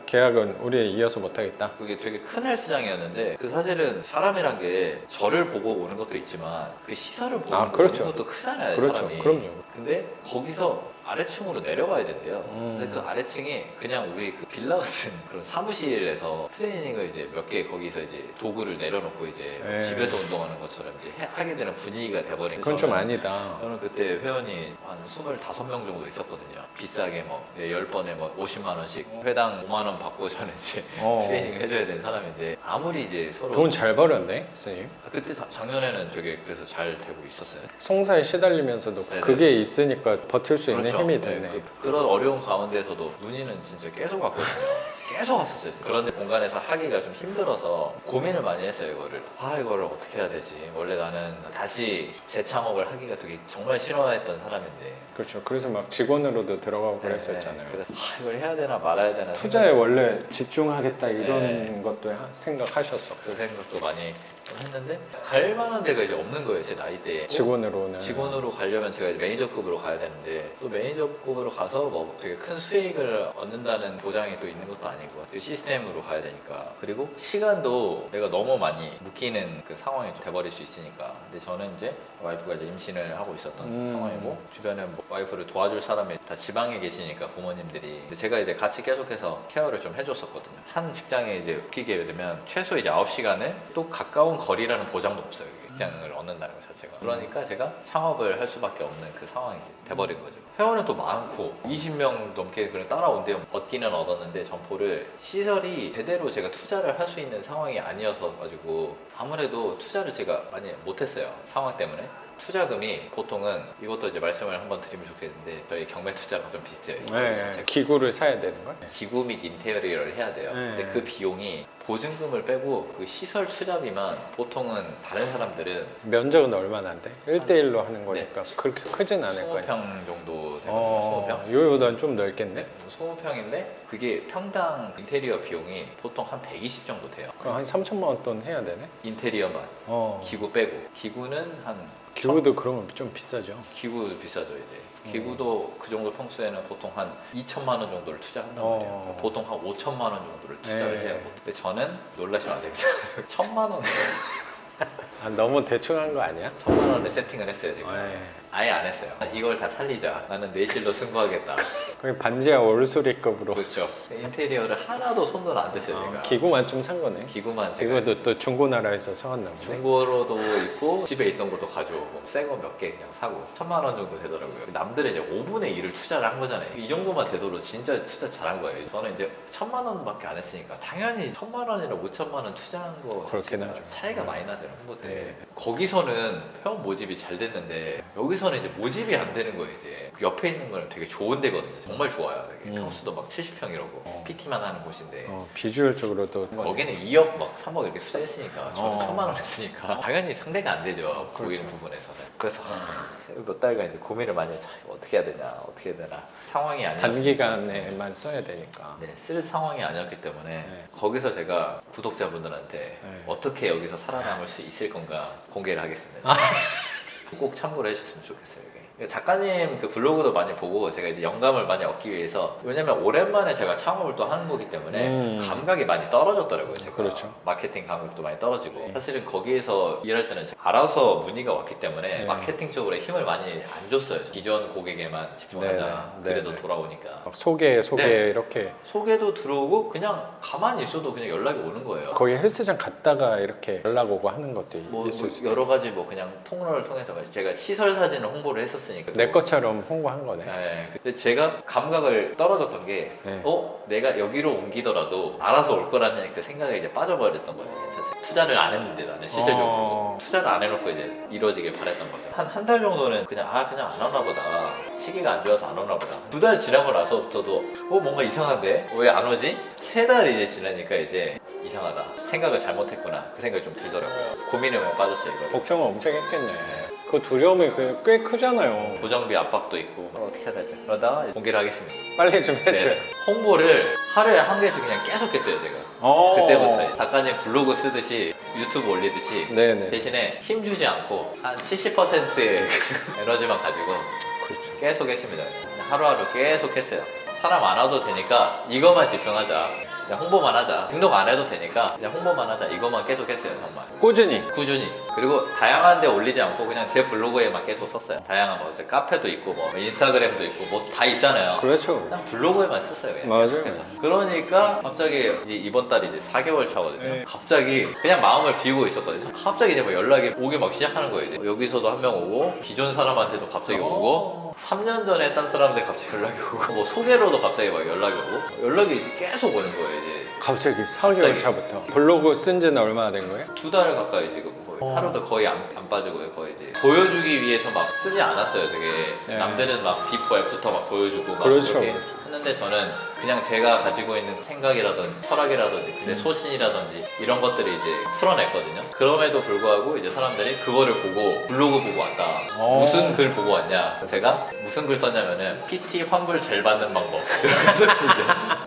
계약은 우리 이어서 못하겠다. 그게 되게 큰 헬스장이었는데 그 사실은 사람이란 게 저를 보고 오는 것도 있지만 그 시설을 보고 아, 그렇죠. 오는 것도 크잖아요. 그렇죠. 사람이. 그럼요. 근데 거기서 아래층으로 내려가야 된대요. 근데 그 음. 아래층이 그냥 우리 그 빌라 같은 그런 사무실에서 트레이닝을 이제 몇 개 거기서 이제 도구를 내려놓고 이제 네. 집에서 운동하는 것처럼 이제 하게 되는 분위기가 돼버린 그건 좀 저는- 아니다. 저는 그때 회원이 한 25명 정도 있었거든요. 비싸게 뭐 10번에 뭐 50만 원씩 회당 5만 원 받고 저는 이제 어. 트레이닝 해줘야 되는 사람인데 아무리 이제 서로 돈 잘 벌었네, 선생님. 그때 작년에는 되게 그래서 잘 되고 있었어요. 송사에 시달리면서도 네네. 그게 있으니까 버틸 수 있는 그렇죠. 힘이 네, 됐네. 그런 어려운 가운데서도 문의는 진짜 계속 왔거든요. 계속 왔었어요. 그런 공간에서 하기가 좀 힘들어서 고민을 많이 했어요, 이거를. 이거를 어떻게 해야 되지? 원래 나는 다시 재창업을 하기가 되게 정말 싫어했던 사람인데. 그렇죠. 그래서 막 직원으로도 들어가고 네, 그랬었잖아요. 네. 그래서 이걸 해야 되나 말아야 되나. 투자에 원래 집중하겠다 이런 네. 것도 생각하셨어. 그 생각도 많이 좀 했는데 갈 만한 데가 이제 없는 거예요, 제 나이대에. 직원으로는. 직원으로 가려면 제가 이제 매니저급으로 가야 되는데 또 매니저급으로 가서 뭐 되게 큰 수익을 얻는다는 보장이 또 있는 것도 아니고 그 시스템으로 가야 되니까 그리고 시간도 내가 너무 많이 묶이는 그 상황이 돼버릴 수 있으니까 근데 저는 이제 와이프가 이제 임신을 하고 있었던 상황이고 주변에 뭐 와이프를 도와줄 사람이 다 지방에 계시니까 부모님들이 근데 제가 이제 같이 계속해서 케어를 좀 해줬었거든요. 한 직장에 이제 묶이게 되면 최소 이제 9시간을 또 가까운 거리라는 보장도 없어요. 직장을 얻는다는 것 자체가. 그러니까 제가 창업을 할 수밖에 없는 그 상황이 돼버린 거죠. 회원은 또 많고 20명 넘게 그냥 따라온대요. 얻기는 얻었는데 점포를 시설이 제대로 제가 투자를 할 수 있는 상황이 아니어서 가지고 아무래도 투자를 제가 많이 못했어요. 상황 때문에. 투자금이 보통은 이것도 이제 말씀을 한번 드리면 좋겠는데 저희 경매 투자랑 좀 비슷해요. 이 네, 자체가. 기구를 사야 되는 거야? 기구 및 인테리어를 해야 돼요. 네. 근데 그 비용이 보증금을 빼고 그 시설 투자비만 보통은 다른 사람들은 면적은 얼마나 안 돼? 1대1로 하는 거니까 그렇게 크진 않을 거야. 20평 정도 되거든요. 20평. 요보다는 좀 넓겠네? 20평인데 그게 평당 인테리어 비용이 보통 한 120 정도 돼요. 그럼 한 3천만 원 돈 해야 되네? 인테리어만 어. 기구 빼고 기구는 한 기구도 그러면 좀 비싸죠. 기구 비싸죠 이제. 기구도 그 정도 평수에는 보통 한 2천만 원 정도를 투자한단 어. 말이에요. 보통 한 5천만 원 정도를 투자를 네. 해요. 근데 저는 놀라시면 안 됩니다. 1천만 원, 아, 너무 대충 한 거 아니야? 1천만 원에 세팅을 했어요 지금. 네. 아예 안 했어요. 이걸 다 살리자. 나는 내실로 승부하겠다. 거의 반지하 올소리급으로. 그렇죠. 인테리어를 하나도 손을 안 댔어요 제가. 기구만 좀 산 거네. 기구만 제가 기구도 또 중고나라에서 사왔나 보네. 중고로도 있고 집에 있던 것도 가져오고 새 거 몇 개 그냥 사고 1,000만 원 정도 되더라고요. 남들은 이제 5분의 1을 투자를 한 거잖아요. 이 정도만 되도록 진짜 투자 잘한 거예요. 저는 이제 1,000만 원밖에 안 했으니까 당연히 1,000만 원이랑 5천만 원 투자한 거 그렇긴 자체가 하죠. 차이가 많이 나죠 홍보 때. 네. 거기서는 회원 모집이 잘 됐는데 여기서는 이제 모집이 안 되는 거예요. 이제 그 옆에 있는 거는 되게 좋은 데거든요. 정말 좋아요. 되게 평수도 막 70평이라고 PT만 하는 곳인데 비주얼적으로도 거기는 2억 막 3억 이렇게 투자했으니까 저는 1,000만 원 했으니까 당연히 상대가 안 되죠. 그렇죠. 보이는 부분에서는. 그래서 몇 달간 이제 고민을 많이 해서 어떻게 해야 되냐 어떻게 해야 되나 상황이 아니었어요. 단기간에만 써야 되니까. 네, 쓸 상황이 아니었기 때문에 네. 거기서 제가 구독자분들한테 네. 어떻게 여기서 살아남을 수 있을 건가 공개를 하겠습니다. 꼭 참고를 해주셨으면 좋겠어요. 이게. 작가님 그 블로그도 많이 보고 제가 이제 영감을 많이 얻기 위해서, 왜냐면 오랜만에 제가 창업을 또 하는 거기 때문에 감각이 많이 떨어졌더라고요. 제가. 그렇죠. 마케팅 감각도 많이 떨어지고, 사실은 거기에서 일할 때는 알아서 문의가 왔기 때문에 네. 마케팅 쪽으로 힘을 많이 안 줬어요. 기존 고객에만 집중하자. 네네. 그래도 네네. 돌아오니까. 막 소개 네. 이렇게 소개도 들어오고 그냥 가만히 있어도 그냥 연락이 오는 거예요. 거기 헬스장 갔다가 이렇게 연락 오고 하는 것도 뭐 있을 수 여러 가지 뭐 그냥 통로를 통해서 제가 시설 사진을 홍보를 했었으니까 내 것처럼 홍보한 거네. 네. 근데 제가 감각을 떨어졌던 게 네. 내가 여기로 옮기더라도 알아서 올 거라는 그 생각에 이제 빠져버렸던 거예요. 사실 투자를 안 했는데 나는 실질적으로 투자를 안 해놓고 이제 이루어지길 바랬던 거죠. 한 달 정도는 그냥 그냥 안 오나 보다, 시기가 안 좋아서 안 오나 보다. 2달 지나고 나서부터도 뭔가 이상한데 왜 안 오지? 3달 이제 지나니까 이제 이상하다, 생각을 잘못했구나, 그 생각이 좀 들더라고요. 고민에 많이 빠졌어요. 이거 걱정을 엄청 했겠네. 그 두려움이 꽤 크잖아요. 고정비 압박도 있고 어떻게 해야 되지? 그러다가 공개를 하겠습니다. 빨리 좀 해줘요. 네. 홍보를 하루에 한 개씩 그냥 계속 했어요. 제가 그때부터 작가님 블로그 쓰듯이 유튜브 올리듯이 네네. 대신에 힘주지 않고 한 70%의 에너지만 가지고 그렇죠. 계속 했습니다. 하루하루 계속 했어요. 사람 안 와도 되니까 이것만 집중하자, 그냥 홍보만 하자, 등록 안 해도 되니까 그냥 홍보만 하자, 이것만 계속 했어요. 정말 꾸준히. 그리고 다양한 데 올리지 않고 그냥 제 블로그에만 계속 썼어요. 다양한 뭐 카페도 있고 뭐 인스타그램도 있고 뭐 다 있잖아요. 그렇죠. 그냥 블로그에만 썼어요. 그냥. 맞아요. 그래서. 그러니까 갑자기 이제 이번 달이 이제 4개월 차거든요. 네. 갑자기 그냥 마음을 비우고 있었거든요. 갑자기 이제 뭐 연락이 오기 막 시작하는 거예요. 이제 여기서도 한 명 오고, 기존 사람한테도 갑자기 오고, 3년 전에 했던 사람한테 갑자기 연락이 오고, 뭐 소개로도 갑자기 막 연락이 오고, 연락이 이제 계속 오는 거예요. 이제 갑자기 4개월 차부터. 블로그 쓴 지는 얼마나 된 거예요? 2달 가까이 지금 거의 하루도 거의 안 빠지고요. 거의 이제 보여주기 위해서 막 쓰지 않았어요. 되게 네. 남들은 막 비포 애프터 막 보여주고 막 그렇죠, 이렇게 그렇죠. 했는데 저는 그냥 제가 가지고 있는 생각이라든지 철학이라든지 내 소신이라든지 이런 것들을 이제 풀어냈거든요. 그럼에도 불구하고 이제 사람들이 그거를 보고 블로그 보고 왔다. 무슨 글 보고 왔냐? 제가 무슨 글 썼냐면은 PT 환불 젤 받는 방법.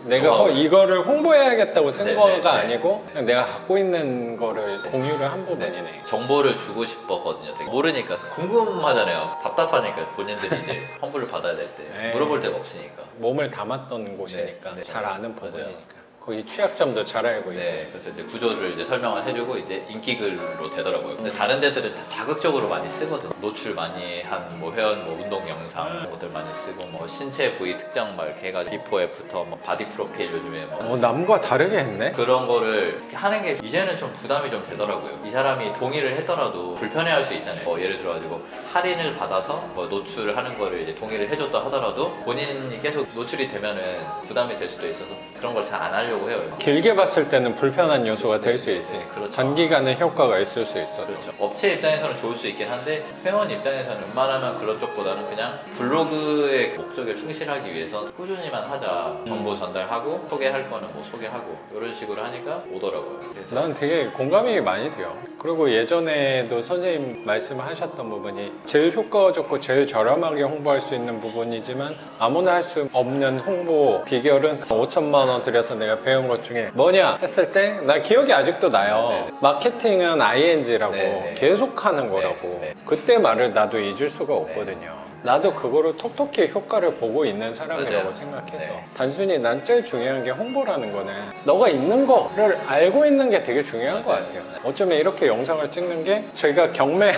내가 이거를 홍보해야겠다고 쓴 네네, 거가 네. 아니고 그냥 내가 갖고 있는 거를 공유를 한 부분이네. 정보를 주고 싶었거든요. 되게 모르니까 궁금하잖아요. 답답하니까 본인들이 이제 환불을 받아야 될 때 네. 물어볼 데가 없으니까. 몸을 담았던 곳이니까 네. 잘 아는 맞아요. 부분이니까 거기 취약점도 잘 알고 있고. 네, 그래서 이제 구조를 이제 설명을 해주고 이제 인기글로 되더라고요. 근데 다른 데들은 다 자극적으로 많이 쓰거든. 노출 많이 한 뭐 회원 뭐 운동 영상 뭐들 많이 쓰고 뭐 신체 부위 특정 막 이렇게 해가지고 비포 애프터 뭐 바디 프로필 요즘에 뭐 남과 다르게 했네. 그런 거를 하는 게 이제는 좀 부담이 좀 되더라고요. 이 사람이 동의를 했더라도 불편해할 수 있잖아요. 예를 들어가지고 할인을 받아서 뭐 노출하는 거를 이제 동의를 해줬다 하더라도 본인이 계속 노출이 되면은 부담이 될 수도 있어서 그런 걸 잘 안 하려고 해요. 길게 봤을 때는 불편한 요소가 될 수 있으니까. 그렇죠. 단기간에 효과가 있을 수 있어. 그렇죠. 업체 입장에서는 좋을 수 있긴 한데 회원 입장에서는 웬만하면 그런 쪽보다는 그냥 블로그의 목적에 충실하기 위해서 꾸준히만 하자. 정보 전달하고 소개할 거는 뭐 소개하고 이런 식으로 하니까 오더라고요. 그래서 난 되게 공감이 많이 돼요. 그리고 예전에도 선생님 말씀하셨던 부분이 제일 효과가 좋고 제일 저렴하게 홍보할 수 있는 부분이지만 아무나 할 수 없는 홍보 비결은 5천만 원 들여서 내가 배운 것 중에 뭐냐 했을 때 나 기억이 아직도 나요. 네. 마케팅은 ING라고 네. 계속하는 거라고. 네. 그때 말을 나도 잊을 수가 없거든요. 나도 그거를 톡톡히 효과를 보고 있는 사람이라고 맞아요. 생각해서 네. 단순히 난 제일 중요한 게 홍보라는 거는 너가 있는 거를 알고 있는 게 되게 중요한 것 같아요. 어쩌면 이렇게 영상을 찍는 게 저희가 경매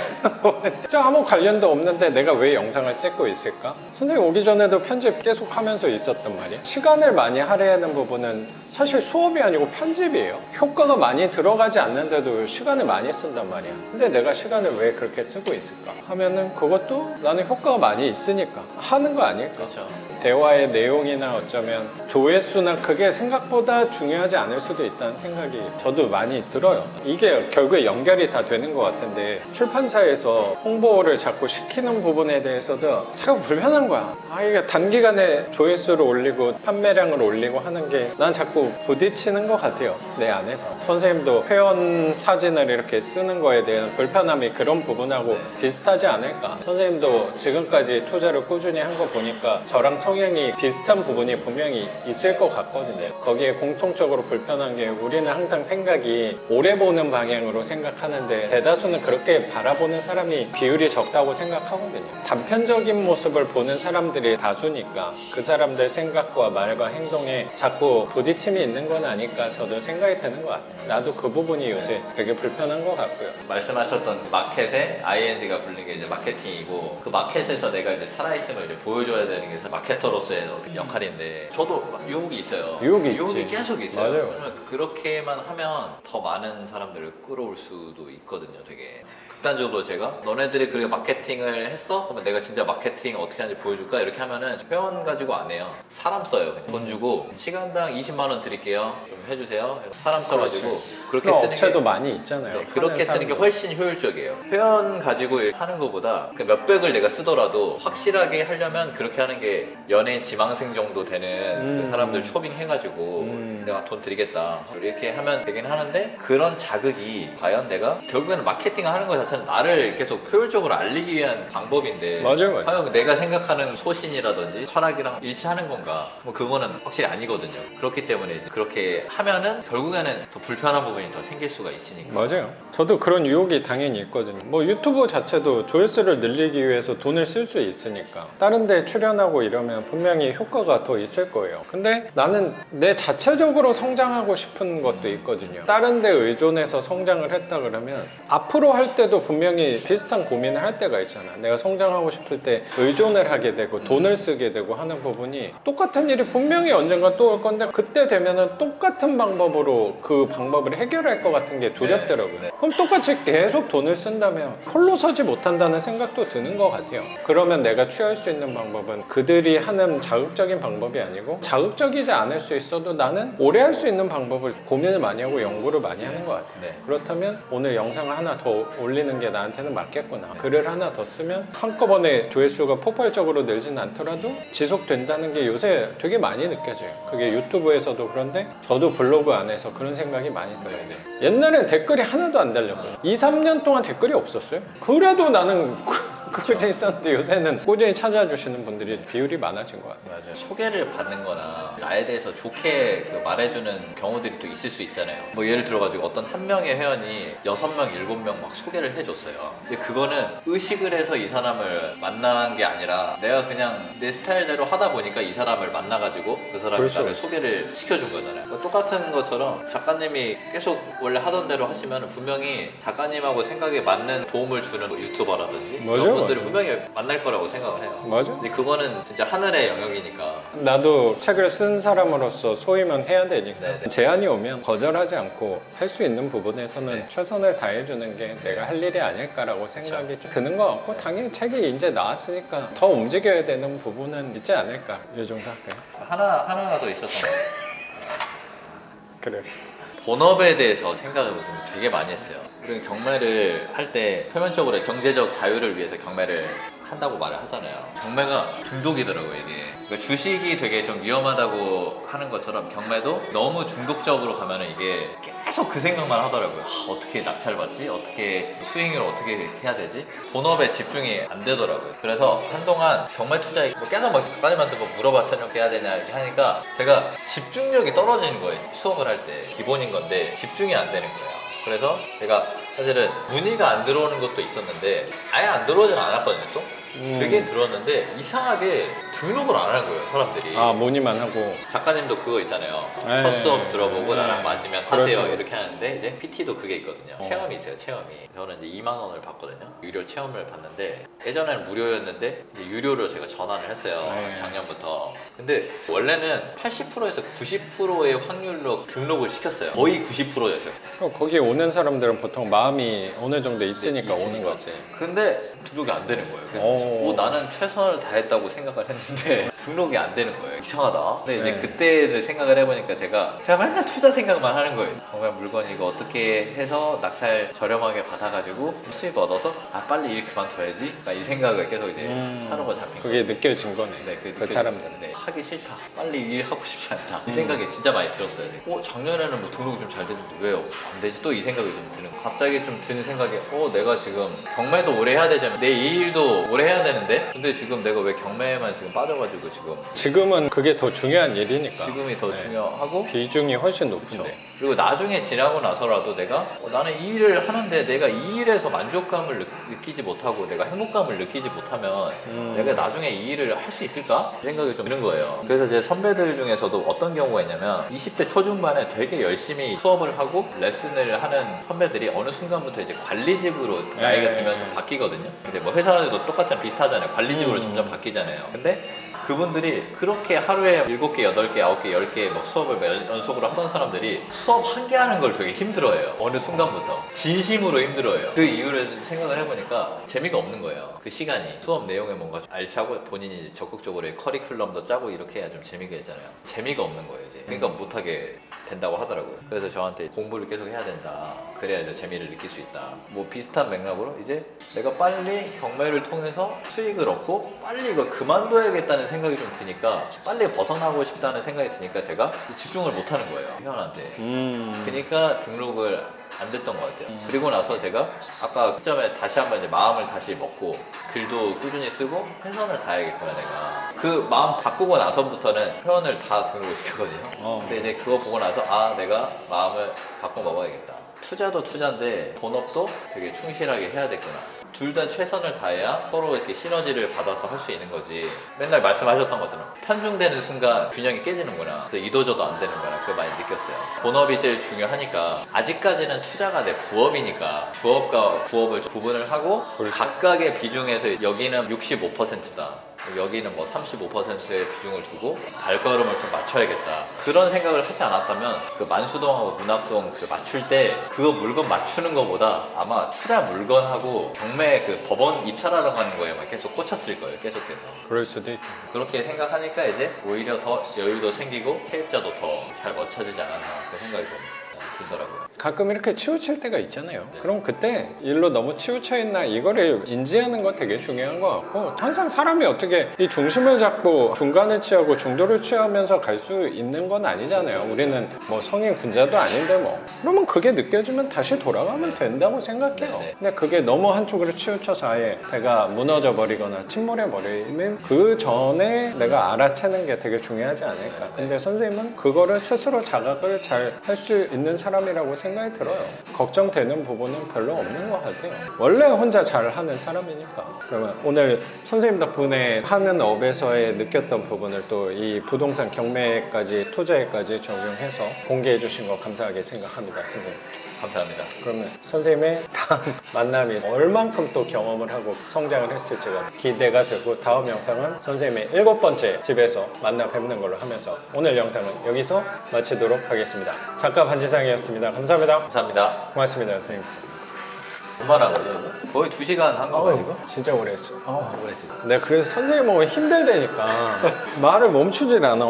저 아무 관련도 없는데 내가 왜 영상을 찍고 있을까? 선생님 오기 전에도 편집 계속 하면서 있었단 말이에요. 시간을 많이 할애하는 부분은 사실 수업이 아니고 편집이에요. 효과가 많이 들어가지 않는데도 시간을 많이 쓴단 말이야. 근데 내가 시간을 왜 그렇게 쓰고 있을까? 하면은 그것도 나는 효과가 많이 있으니까 하는 거 아닐까? 그렇죠. 대화의 내용이나 어쩌면 조회수나 그게 생각보다 중요하지 않을 수도 있다는 생각이 저도 많이 들어요. 이게 결국에 연결이 다 되는 것 같은데 출판사에서 홍보를 자꾸 시키는 부분에 대해서도 자꾸 불편한 거야. 이게 단기간에 조회수를 올리고 판매량을 올리고 하는 게 난 자꾸 부딪히는 것 같아요. 내 안에서. 선생님도 회원 사진을 이렇게 쓰는 거에 대한 불편함이 그런 부분하고 비슷하지 않을까. 선생님도 지금까지 지금까지 투자를 꾸준히 한 거 보니까 저랑 성향이 비슷한 부분이 분명히 있을 것 같거든요. 거기에 공통적으로 불편한 게 우리는 항상 생각이 오래 보는 방향으로 생각하는데 대다수는 그렇게 바라보는 사람이 비율이 적다고 생각하거든요. 단편적인 모습을 보는 사람들이 다수니까 그 사람들 생각과 말과 행동에 자꾸 부딪힘이 있는 건 아닐까 저도 생각이 드는 것 같아요. 나도 그 부분이 요새 되게 불편한 것 같고요. 말씀하셨던 마켓에 ING가 불린 게 이제 마케팅이고 그 마켓에서 내가 이제 살아있음을 이제 보여줘야 되는 게 마케터로서의 역할인데 저도 막 유혹이 있어요. 유혹이 있지. 계속 있어요. 맞아요. 그러면 그렇게만 하면 더 많은 사람들을 끌어올 수도 있거든요. 되게 극단적으로 제가 너네들이 그렇게 마케팅을 했어? 그러면 내가 진짜 마케팅 어떻게 하는지 보여줄까? 이렇게 하면은 회원 가지고 안 해요. 사람 써요. 그냥. 돈 주고 시간당 20만 원 드릴게요. 좀 해주세요. 사람 써가지고 그렇게 그런 쓰는 업체도 게 많이 있잖아요. 네, 그렇게 하는 쓰는 게 사람들. 훨씬 효율적이에요. 회원 가지고 하는 것보다 그 몇백을 내가 쓰더라도 확실하게 하려면 그렇게 하는 게 연예인 지망생 정도 되는 그 사람들 초빙 해가지고 내가 돈 드리겠다 이렇게 하면 되긴 하는데 그런 자극이 과연 내가 결국에는 마케팅을 하는 것 자체는 나를 계속 효율적으로 알리기 위한 방법인데 맞아요. 과연 내가 생각하는 소신이라든지 철학이랑 일치하는 건가 뭐 그거는 확실히 아니거든요. 그렇기 때문에 이제 그렇게 하면은 결국에는 더 불편한 부분이 더 생길 수가 있으니까. 맞아요. 저도 그런 유혹이 당연히 있거든요. 뭐 유튜브 자체도 조회수를 늘리기 위해서 돈을 쓸 수 있으니까 다른 데 출연하고 이러면 분명히 효과가 더 있을 거예요. 근데 나는 내 자체적으로 성장하고 싶은 것도 있거든요. 다른 데 의존해서 성장을 했다 그러면 앞으로 할 때도 분명히 비슷한 고민을 할 때가 있잖아. 내가 성장하고 싶을 때 의존을 하게 되고 돈을 쓰게 되고 하는 부분이 똑같은 일이 분명히 언젠가 또 올 건데 그때 되면은 똑같은 방법으로 그 방법을 해결할 것 같은 게 두렵더라고요. 네. 그럼 똑같이 계속 돈을 쓴다면 홀로 서지 못한다는 생각도 드는 것 같아요. 그러면 내가 취할 수 있는 방법은 그들이 하는 자극적인 방법이 아니고 자극적이지 않을 수 있어도 나는 오래 할 수 있는 방법을 고민을 많이 하고 연구를 많이 하는 것 같아요. 네. 그렇다면 오늘 영상을 하나 더 올리는 게 나한테는 맞겠구나. 글을 하나 더 쓰면 한꺼번에 조회수가 폭발적으로 늘진 않더라도 지속된다는 게 요새 되게 많이 느껴져요. 그게 유튜브에서도 그런데 저도 블로그 안에서 그런 생각이 많이 들어요. 옛날엔 댓글이 하나도 안 달렸거든요. 2, 3년 동안 댓글이 없었어요. 그래도 나는 꾸준히 있었는데 요새는 꾸준히 찾아주시는 분들이 비율이 많아진 것 같아요. 맞아요. 소개를 받는 거나 나에 대해서 좋게 그 말해주는 경우들이 또 있을 수 있잖아요. 뭐 예를 들어가지고 어떤 한 명의 회원이 6명, 7명 막 소개를 해줬어요. 근데 그거는 의식을 해서 이 사람을 만난 게 아니라 내가 그냥 내 스타일대로 하다 보니까 이 사람을 만나가지고 그 사람이 그렇죠. 나를 소개를 시켜준 거잖아요. 그러니까 똑같은 것처럼 작가님이 계속 원래 하던 대로 하시면 분명히 작가님하고 생각에 맞는 도움을 주는 뭐 유튜버라든지 맞아요. 그런 분들이 분명히 만날 거라고 생각을 해요. 맞아. 근데 그거는 진짜 하늘의 영역이니까. 나도 책을 쓴 사람으로서 소위만 해야 되니까 네네. 제안이 오면 거절하지 않고 할 수 있는 부분에서는 네. 최선을 다해주는 게 내가 할 일이 아닐까라고 생각이 좀 드는 것 같고 당연히 책이 이제 나왔으니까 더 움직여야 되는 부분은 있지 않을까 이 정도 할까요? 하나가 더 있었던 것 같아요. 그래. 본업에 대해서 생각을 좀 되게 많이 했어요. 그리고 경매를 할 때 표면적으로 경제적 자유를 위해서 경매를 한다고 말을 하잖아요. 경매가 중독이더라고요, 이게. 그러니까 주식이 되게 좀 위험하다고 하는 것처럼 경매도 너무 중독적으로 가면은 이게 계속 그 생각만 하더라고요. 어떻게 낙찰 받지? 어떻게 수익률을 어떻게 해야 되지? 본업에 집중이 안 되더라고요. 그래서 한동안 경매 투자에 뭐 계속 막 작가님한테 뭐 물어봤더니 어떻게 해야 되냐 이렇게 하니까 제가 집중력이 떨어지는 거예요. 수업을 할 때 기본인 건데 집중이 안 되는 거예요. 그래서 제가 사실은 문의가 안 들어오는 것도 있었는데 아예 안 들어오진 않았거든요. 또 되게 들어왔는데 이상하게 등록을 안 하는 거예요, 사람들이. 아 문의만 하고. 작가님도 그거 있잖아요. 네. 첫 수업 들어보고 나랑 맞으면 하세요. 그렇죠. 이렇게 하는데 이제 PT도 그게 있거든요. 체험이 있어요, 체험이. 저는 이제 2만 원을 받거든요. 유료 체험을 받는데 예전에는 무료였는데 이제 유료로 제가 전환을 했어요. 네. 작년부터. 근데 원래는 80%에서 90%의 확률로 등록을 시켰어요. 거의 90%였어요. 거기 오는 사람들은 보통 마음이 어느 정도 있으니까 네, 오는 거지. 근데 등록이 안 되는 거예요. 그래서 나는 최선을 다했다고 생각을 했는데 등록이 안 되는 거예요. 이상하다. 근데 이제 네. 그때를 생각을 해보니까 제가 맨날 투자 생각만 하는 거예요. 정말 물건 이거 어떻게 해서 낙찰 저렴하게 받아가지고 수입 얻어서 빨리 일 그만둬야지. 그러니까 이 생각을 계속 이제 사로가 잡힌 그게 거예요. 느껴진 거네. 네, 그 사람들은. 네, 하기 싫다. 빨리 일하고 싶지 않다. 이 생각이 진짜 많이 들었어요. 작년에는 뭐 등록이 좀 잘 됐는데 왜 안 되지? 또 이 생각이 좀 드는 거예요. 갑자기 좀 드는 생각이 내가 지금 경매도 오래 해야 되잖아. 내 이 일도 오래 해야 되는데 근데 지금 내가 왜 경매에만 지금 빠져가지고 지금은 그게 더 중요한 일이니까. 지금이 더 네. 중요하고 비중이 훨씬 높은데. 그렇죠. 그리고 나중에 지나고 나서라도 내가 나는 이 일을 하는데 내가 이 일에서 만족감을 느끼지 못하고 내가 행복감을 느끼지 못하면 내가 나중에 이 일을 할 수 있을까? 생각이 좀 드는 거예요. 그래서 제 선배들 중에서도 어떤 경우가 있냐면 20대 초중반에 되게 열심히 수업을 하고 레슨을 하는 선배들이 어느 순간부터 이제 관리직으로 나이가 들면서 바뀌거든요. 근데 뭐 회사도 똑같이 비슷하잖아요. 관리직으로 점점 바뀌잖아요. 근데 그분들이 그렇게 하루에 7개, 8개, 9개, 10개 막 수업을 연속으로 하던 사람들이 수업 한 개 하는 걸 되게 힘들어해요. 어느 순간부터. 진심으로 힘들어해요. 그 이유를 생각을 해보니까 재미가 없는 거예요. 그 시간이. 수업 내용에 뭔가 좀 알차고 본인이 적극적으로 커리큘럼도 짜고 이렇게 해야 좀 재미가 있잖아요. 재미가 없는 거예요, 이제. 그러니까 못하게 된다고 하더라고요. 그래서 저한테 공부를 계속 해야 된다. 그래야 이제 재미를 느낄 수 있다. 뭐 비슷한 맥락으로 이제 내가 빨리 경매를 통해서 수익을 얻고 빨리 이거 그만둬야겠다는 생각이 좀 드니까 빨리 벗어나고 싶다는 생각이 드니까 제가 집중을 못 하는 거예요. 회원한테. 그러니까 등록을 안 됐던 것 같아요. 그리고 나서 제가 아까 시점에 다시 한번 이제 마음을 다시 먹고 글도 꾸준히 쓰고 최선을 다해야겠구나 내가. 그 마음 바꾸고 나서부터는 회원을 다 등록을 시켰거든요. 근데 이제 그거 보고 나서 내가 마음을 바꿔 먹어야겠다. 투자도 투자인데 본업도 되게 충실하게 해야 되구나. 둘 다 최선을 다해야 서로 이렇게 시너지를 받아서 할 수 있는 거지. 맨날 말씀하셨던 것처럼 편중되는 순간 균형이 깨지는구나. 그래서 이도저도 안 되는구나. 그걸 많이 느꼈어요. 본업이 제일 중요하니까 아직까지는 투자가 내 부업이니까 부업과 부업을 구분을 하고 그렇죠. 각각의 비중에서 여기는 65%다. 여기는 뭐 35%의 비중을 두고 발걸음을 좀 맞춰야겠다. 그런 생각을 하지 않았다면 그 만수동하고 문학동 그 맞출 때 그거 물건 맞추는 것보다 아마 투자 물건하고 경매 그 법원 입찰하러 가는 거에 막 계속 꽂혔을 거예요. 계속해서. 그럴 수도 있고. 그렇게 생각하니까 이제 오히려 더 여유도 생기고 세입자도 더 잘 맞춰지지 않았나 그 생각이 좀 들더라고요. 가끔 이렇게 치우칠 때가 있잖아요. 그럼 그때 일로 너무 치우쳐 있나 이거를 인지하는 거 되게 중요한 것 같고, 항상 사람이 어떻게 이 중심을 잡고 중간을 취하고 중도를 취하면서 갈 수 있는 건 아니잖아요. 우리는 뭐 성인 군자도 아닌데 뭐. 그러면 그게 느껴지면 다시 돌아가면 된다고 생각해요. 근데 그게 너무 한쪽으로 치우쳐서 아예 배가 무너져 버리거나 침몰해 버리면 그 전에 내가 알아채는 게 되게 중요하지 않을까. 근데 선생님은 그거를 스스로 자각을 잘 할 수 있는 사람이라고 생각이 들어요. 걱정되는 부분은 별로 없는 것 같아요. 원래 혼자 잘하는 사람이니까. 그러면 오늘 선생님 덕분에 하는 업에서의 느꼈던 부분을 또 이 부동산 경매까지 투자에까지 적용해서 공개해 주신 거 감사하게 생각합니다, 선생님. 감사합니다. 그러면 선생님의 다음 만남이 얼만큼 또 경험을 하고 성장을 했을지가 기대가 되고, 다음 영상은 선생님의 7번째 집에서 만나 뵙는 걸로 하면서 오늘 영상은 여기서 마치도록 하겠습니다. 작가 반지상이었습니다. 감사합니다. 감사합니다. 고맙습니다, 선생님. 얼마나 걸려요? 거의 2시간 한 거 아니고? 진짜 오래 했어. 오래 했어요. 내가 그래서 선생님 보면 힘들다니까 말을 멈추질 않아.